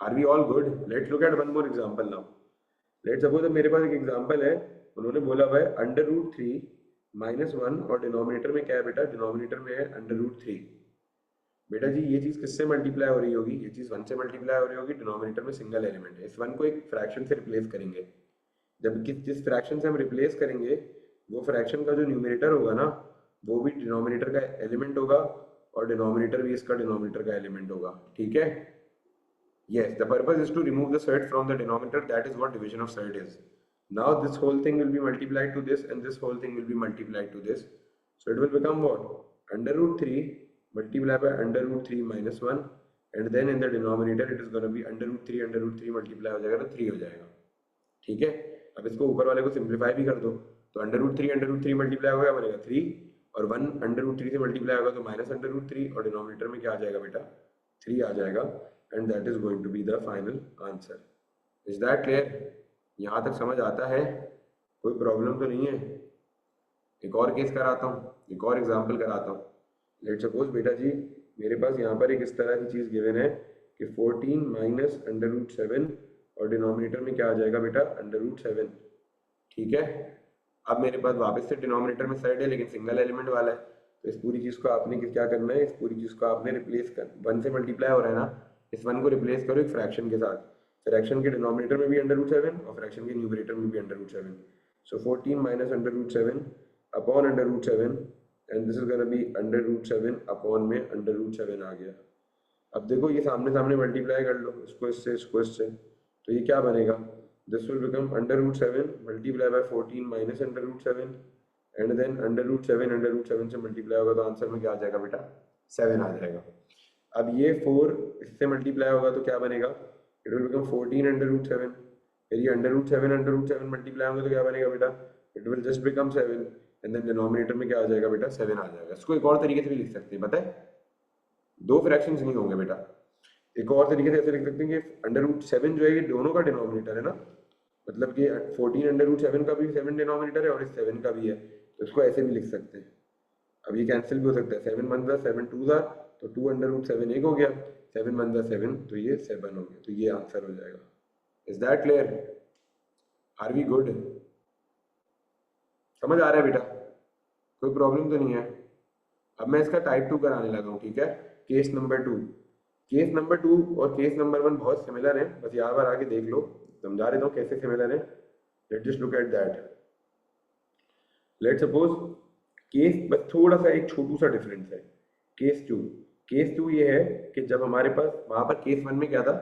Speaker 1: Are we all good? Let's look at one more example now. Let's suppose मेरे पास एक एग्जांपल है, उन्होंने बोला हुआ है अंडर रूट 3 माइनस 1, और डिनोमिनेटर में क्या है बेटा, डिनोमिनेटर में है अंडर रूट 3। बेटा जी ये चीज किससे मल्टीप्लाई हो रही होगी, ये चीज 1 से मल्टीप्लाई हो रही होगी, डिनोमिनेटर में सिंगल एलिमेंट है, इस 1 को एक फ्रैक्शन से रिप्लेस करेंगे। जब जिस फ्रैक्शन से हम रिप्लेस करेंगे वो फ्रैक्शन का जो न्यूमरेटर होगा ना वो भी डिनोमिनेटर का एलिमेंट होगा, और डिनोमिनेटर भी इसका डिनोमिनेटर का एलिमेंट होगा, ठीक है। Yes, the purpose is to remove the surd from the denominator. That is what division of surd is. Now this whole thing will be multiplied to this, and this whole thing will be multiplied to this. So it will become what? Under root 3 multiplied by under root 3 minus 1, and then in the denominator it is going to be under root 3 multiply हो जाएगा तो 3 हो जाएगा, ठीक है। अब इसको ऊपर वाले को सिंप्लीफाई भी कर दो, तो अंडर रूट थ्री मल्टीप्लाई होगा बनेगा 3, और 1 अंडर रूट 3 से मल्टीप्लाई होगा तो माइनस अंडर रूट 3, और डिनोमिनेटर में क्या आ जाएगा बेटा 3 आ जाएगा, and that is going to be the final answer. Is that clear? यहाँ तक समझ आता है? कोई प्रॉब्लम तो नहीं है? एक और केस कराता हूँ, एक और एग्जांपल कराता हूँ। लेट्स सपोज बेटा जी मेरे पास यहाँ पर एक इस तरह की चीज़ गिवन है कि 14 माइनस अंडर रूट 7, और डिनोमिनेटर में क्या आ जाएगा बेटा अंडर रूट 7, ठीक है। अब मेरे पास वापस से डिनोमिनेटर में साइड है लेकिन सिंगल एलिमेंट वाला है, तो इस पूरी चीज़ को आपने क्या करना है, इस पूरी चीज़ को आपने रिप्लेस कर, 1 से मल्टीप्लाई हो रहा है ना, इस 1 को रिप्लेस करो एक फ्रैक्शन के साथ, फ्रैक्शन के डिनोमिनेटर में भी अंडर रूट 7 और फ्रैक्शन के न्यूमरेटर में भी under root 7। So 14 minus under root 7 upon under root 7, and this is gonna be under root 7 upon में अंडर रूट 7 आ गया। अब देखो ये सामने सामने मल्टीप्लाई कर लो, इसको इससे, तो ये क्या बनेगा, this will become under root 7 multiply by 14 minus under root 7, and then under root 7 से मल्टीप्लाई होगा तो आंसर में क्या आ जाएगा बेटा 7 आ जाएगा। अब ये 4 इससे मल्टीप्लाई होगा तो क्या बनेगा, it will become 14 under root 7, फिर ये अंडर रूट 7 मल्टीप्लाई होंगे तो क्या बनेगा बेटा, it will just become 7, and than denominator में क्या आ जाएगा बेटा 7 आ जाएगा। इसको एक और तरीके से भी लिख सकते हैं, पता है, दो फ्रैक्शंस नहीं होंगे बेटा, एक और तरीके से ऐसे लिख सकते हैं कि अंडर रूट 7 जो है ये दोनों का डिनोमिनेटर है ना, मतलब कि 14 अंडर रूट 7 का भी 7 डिनोमिनेटर है और इस 7 का भी है, तो इसको ऐसे भी लिख सकते हैं। अब ये कैंसिल भी हो सकता है, 7 1 7 2 तो 2 अंडर रूट 7 एक हो गया, 7 1 7 तो ये 7 हो गया, तो ये आंसर हो जाएगा। Is that clear? Are we good? समझ आ रहा है बेटा? कोई प्रॉब्लम तो नहीं है? अब मैं इसका टाइप 2 कराने लगा हूँ, ठीक है। केस नंबर 2 और केस नंबर 1 बहुत सिमिलर है, बस यहाँ पर आके देख लो, समझा देता हूँ कैसे सिमिलर है। Let's just look at that. Let's suppose case बस थोड़ा सा एक छोटू सा डिफरेंस है। केस टू ये है कि जब हमारे पास वहां पर केस 1 में क्या था,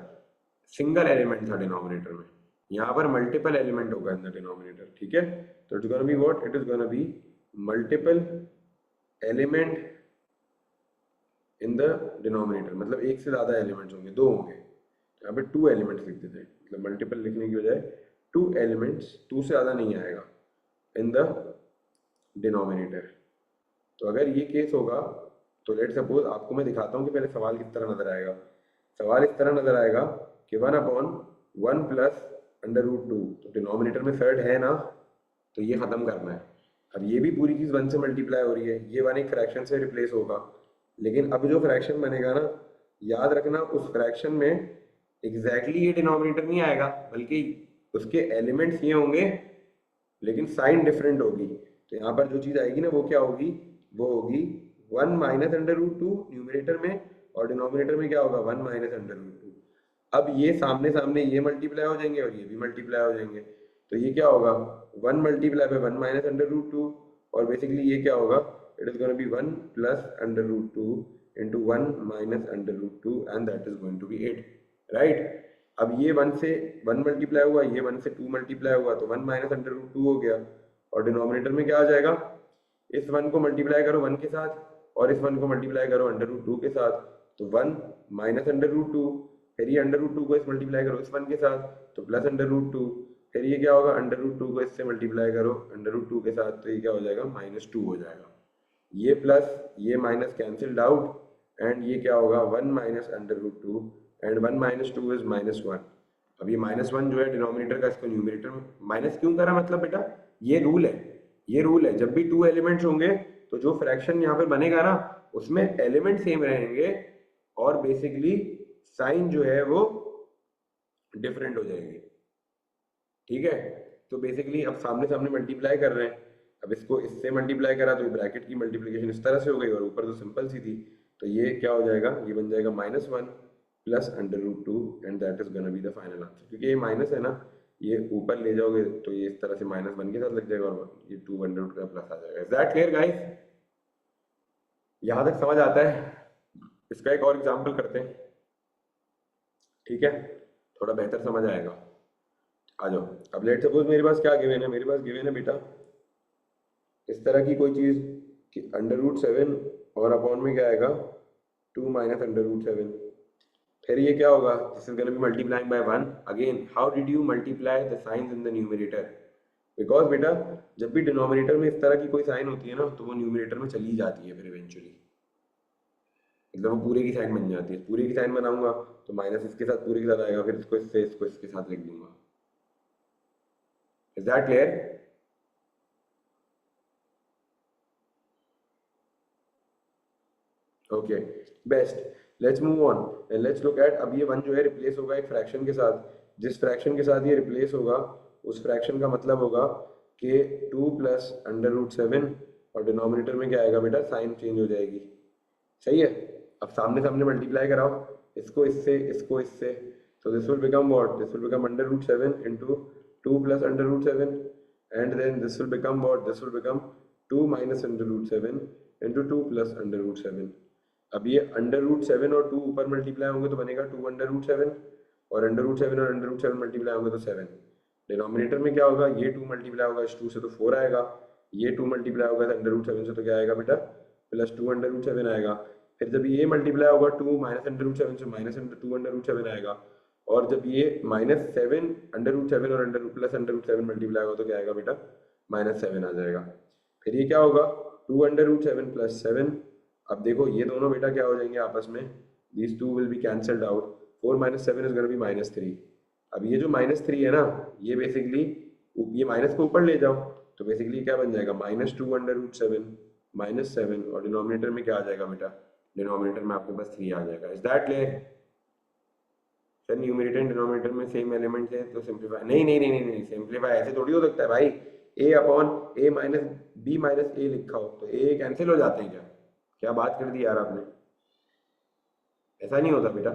Speaker 1: सिंगल एलिमेंट था डिनोमिनेटर में, यहाँ पर मल्टीपल एलिमेंट होगा इन द डिनोमिनेटर, ठीक है। तो it's gonna be what, it is gonna be multiple element in the denominator, मतलब एक से ज्यादा एलिमेंट्स होंगे, 2 होंगे, यहाँ पे 2 एलिमेंट्स लिख देते हैं, मतलब मल्टीपल लिखने की बजाय 2 एलिमेंट्स, 2 से ज्यादा नहीं आएगा इन द डिनोमिनेटर। तो अगर ये केस होगा तो लेट सपोज आपको मैं दिखाता हूँ कि पहले सवाल किस तरह नजर आएगा। सवाल इस तरह नजर आएगा कि 1/1 प्लस अंडर रूट 2, तो डिनोमिनेटर में थर्ड है ना, तो ये खत्म करना है। अब ये भी पूरी चीज 1 से मल्टीप्लाई हो रही है, ये 1 एक फ्रैक्शन से रिप्लेस होगा, लेकिन अब जो फ्रैक्शन बनेगा ना, याद रखना उस फ्रैक्शन में एग्जैक्टली ये डिनोमिनेटर नहीं आएगा, बल्कि उसके एलिमेंट्स ये होंगे लेकिन साइन डिफरेंट होगी। तो यहाँ पर जो चीज आएगी ना वो क्या होगी, वो होगी 1 माइनस अंडर रूट 2 न्यूमरेटर में, और डिनोमिनेटर में क्या होगा 1 माइनस अंडर रूट 2। अब ये सामने सामने ये मल्टीप्लाई हो जाएंगे और ये भी मल्टीप्लाई हो जाएंगे, तो ये क्या होगा 1 multiply by 1 minus under root 2, और बेसिकली ये क्या होगा, it is going to be 1 plus under root 2 into 1 minus under root 2, and that is going to be 8, right. अब ये 1 से 1 मल्टीप्लाई हुआ, ये 1 से 2 मल्टीप्लाई हुआ, तो 1 माइनस अंडर रूट 2 हो गया, और डिनोमिनेटर में क्या आ जाएगा, इस 1 को मल्टीप्लाई करो 1 के साथ और इस 1 को मल्टीप्लाई करो √2 के साथ, तो 1 माइनस √2, फिर ये √2 को इस मल्टीप्लाई करो इस 1 के साथ तो प्लस √2, फिर ये क्या होगा √2 को इससे मल्टीप्लाई करो √2 के साथ, तो ये क्या हो जाएगा -2 हो जाएगा। ये प्लस ये माइनस कैंसिल्ड आउट एंड ये क्या होगा 1 माइनस √2 एंड 1 माइनस 2 इज -1। अब ये -1 जो है डिनोमिनेटर का, इसको न्यूमरेटर में माइनस क्यों करा, मतलब बेटा ये रूल है, ये रूल है जब भी 2 एलिमेंट्स होंगे तो जो फ्रैक्शन यहाँ पे बनेगा ना उसमें एलिमेंट सेम रहेंगे और बेसिकली साइन जो है वो डिफरेंट हो जाएगी। ठीक है, तो बेसिकली अब सामने सामने मल्टीप्लाई कर रहे हैं, अब इसको इससे मल्टीप्लाई करा तो ब्रैकेट की मल्टीप्लिकेशन इस तरह से हो गई और ऊपर तो सिंपल सी थी, तो ये क्या हो जाएगा, ये बन जाएगा -1 plus √2 and that is gonna be the final answer. क्योंकि ये माइनस है ना, ये ऊपर ले जाओगे तो ये इस तरह से -1 के साथ लग जाएगा और ये 2 √ का प्लस आ जाएगा। Is that clear guys? यहाँ तक समझ आता है? इसका एक और एग्जांपल करते हैं, ठीक है, थोड़ा बेहतर समझ आएगा। आ जाओ, अब लेट सपोज मेरे पास क्या गिवन है, मेरे पास गिवन है बेटा इस तरह की कोई चीज कि √7 और अपॉन में क्या आएगा 2 माइनस √7, फिर ये क्या होगा, this is gonna B multiplying by 1। Again how did you multiply the science in the numerator, because बेटा जब भी डिनोमिनेटर में इस तरह की कोई साइन होती है ना तो वो न्यूमरेटर में चली जाती है फिर इवेंचुअली, मतलब वो पूरे की साइन बन जाती है। पूरे की साइन बनाऊंगा तो माइनस इसके साथ पूरे के साथ आएगा, फिर इसको इससे इसको इसके साथ लिख दूंगा। Is that clear? Okay best, let's move on and let's look eight, अब ये 1 जो है रिप्लेस होगा एक फ्रैक्शन के साथ, जिस फ्रैक्शन के साथ ये रिप्लेस होगा उस फ्रैक्शन का मतलब होगा कि 2 प्लस √7 और डिनोमिनेटर में क्या आएगा बेटा, साइन चेंज हो जाएगी। सही है, अब सामने सामने मल्टीप्लाई कराओ इसको इससे इसको इससे, तो this will become what, this will become √7 into 2 plus √7 and then this will become what, this will become 2 minus √7 into 2 plus √7। अब ये √7 और 2 ऊपर मल्टीप्लाई होंगे तो बनेगा 2 √7 और √7 और √7 मल्टीप्लाई होंगे तो 7। डिनोमिनेटर में क्या होगा, ये 2 मल्टीप्लाई होगा इस 2 से तो 4 आएगा, ये 2 मल्टीप्लाई होगा √7 से तो क्या आएगा बेटा प्लस 2 √7 आएगा। फिर जब ये मल्टीप्लाई होगा 2 माइनस √7 से -2 √7 आएगा, और जब ये -7 √7 और प्लस √7 मल्टीप्लाई होगा तो क्या आएगा बेटा -7 आ जाएगा। फिर ये क्या होगा 2 √7 प्लस 7, अब देखो ये दोनों बेटा क्या हो जाएंगे आपस में, these two will be cancelled out, 4 minus 7 is going to be -3। अब ये जो -3 है ना ये बेसिकली ये माइनस को ऊपर ले जाओ तो बेसिकली क्या बन जाएगा -2 √7 -7 और डिनोमिनेटर में क्या आ जाएगा बेटा, डिनोमिनेटर में आपके पास 3 आ जाएगा। Is that clear? Sir numerator and denominator में सेम एलिमेंट है तो सिंपलीफाई नहीं नहीं नहीं नहीं नहीं सिंपलीफाई ऐसे थोड़ी हो सकता है भाई, a upon a minus b minus a लिखा हो तो a कैंसिल हो जाते हैं क्या? क्या बात कर दी यार आपने, ऐसा नहीं होता बेटा।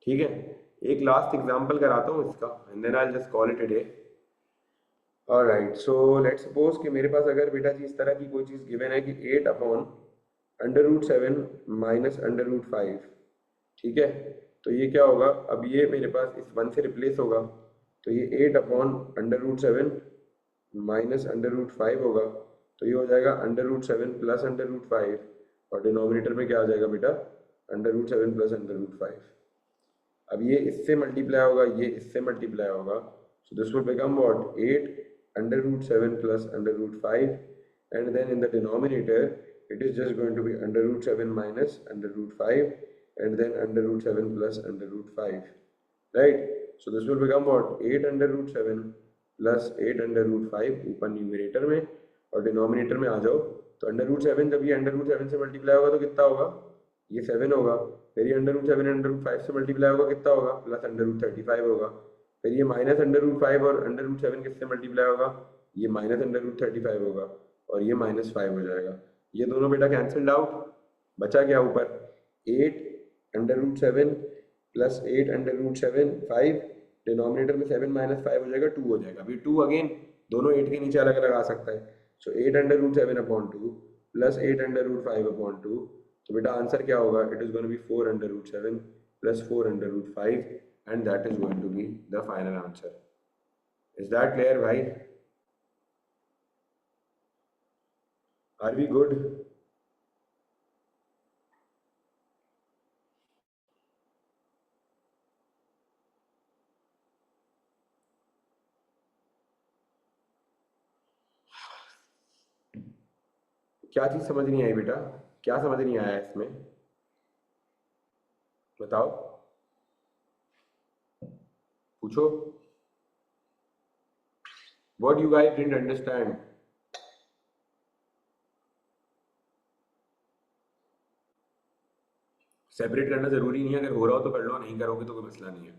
Speaker 1: ठीक है, एक लास्ट एग्जांपल कराता हूँ इसका and then I will just call it a day. Alright, so let's suppose कि मेरे पास अगर बेटा जी इस तरह की कोई चीज़ गिवन है कि 8 अपॉन √7 माइनस √5, ठीक है, तो ये क्या होगा, अब ये मेरे पास इस 1 से रिप्लेस होगा तो ये 8 अपॉन √7 माइनस √5 होगा, तो ये हो जाएगा √7 प्लस √5 और डिनोमिनेटर में क्या आ जाएगा बेटा √7 प्लस √5। अब ये इससे मल्टीप्लाई होगा, ये इससे मल्टीप्लाई होगा, so this will become what 8 √7 plus √5 and then in the denominator it is just going to be √7 minus √5 and then √7 plus √5, right? So this will become what 8 √7 plus 8 √5 ऊपर numerator में और denominator में आ जाओ तो √7 जब ये √7 से मल्टीप्लाई होगा तो कितना होगा, ये 7 होगा, फिर ये √7 √5 से मल्टीप्लाई होगा कितना होगा प्लस √35 होगा, फिर ये माइनस √5 और √7 किससे मल्टीप्लाई होगा, ये माइनस √35 होगा और ये -5 हो जाएगा। ये दोनों बेटा कैंसल्ड आउट, बचा क्या ऊपर 8 √7 प्लस 8 √7 5, डिनोमिनेटर में 7 माइनस 5 हो जाएगा 2 हो जाएगा। अभी 2 अगेन दोनों 8 के नीचे अलग अलग आ सकता है, सो 8 √7 अपॉन 2 प्लस 8 √5 अपॉन 2, तो बेटा आंसर क्या होगा, it is going to be 4 √7 plus 4 √5 and that is going to be the final answer. Is that clear भाई? Are we good? क्या चीज समझ नहीं आई बेटा? क्या समझ नहीं आया इसमें? बताओ, पूछो। What you guys didn't understand? Separate करना जरूरी नहीं है, अगर हो रहा हो तो कर लो, नहीं करोगे तो कोई मसला नहीं है।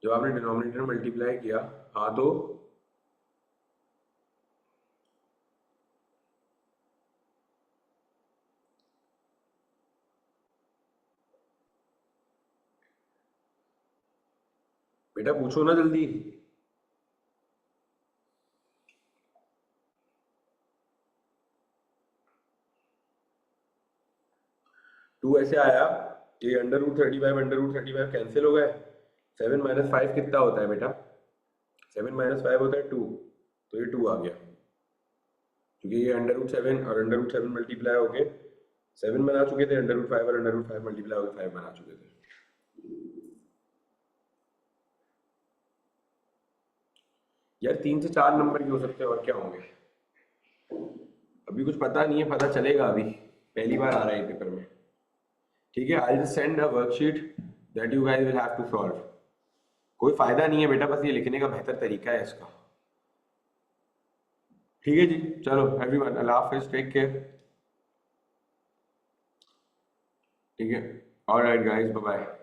Speaker 1: जब आपने डिनोमिनेटर मल्टीप्लाई किया, हाँ तो बेटा पूछो ना जल्दी। टू ऐसे आया, ये अंडर रूट 35 कैंसिल हो गए। 7 - 5 कितना होता है बेटा? 7 - 5 होता है 2, तो ये 2 आ गया, क्योंकि ये अंडर रूट 7 और अंडर रूट 7 मल्टीप्लाई होके 7 बना चुके थे, अंडर रूट 5 और अंडर रूट 5 मल्टीप्लाई होकर 5 बना चुके थे। यार 3 से 4 नंबर के हो सकते हैं, और क्या होंगे? अभी कुछ पता नहीं है, पता चलेगा अभी, पहली बार आ रहा है पेपर में। ठीक है, I will send a worksheet that you guys will have to solve. कोई फायदा नहीं है बेटा, बस ये लिखने का बेहतर तरीका है इसका। ठीक है जी, चलो एवरीवन, अल्लाह हाफिज, टेक केयर। ठीक है, ऑलराइट गाइस, बाय बाय।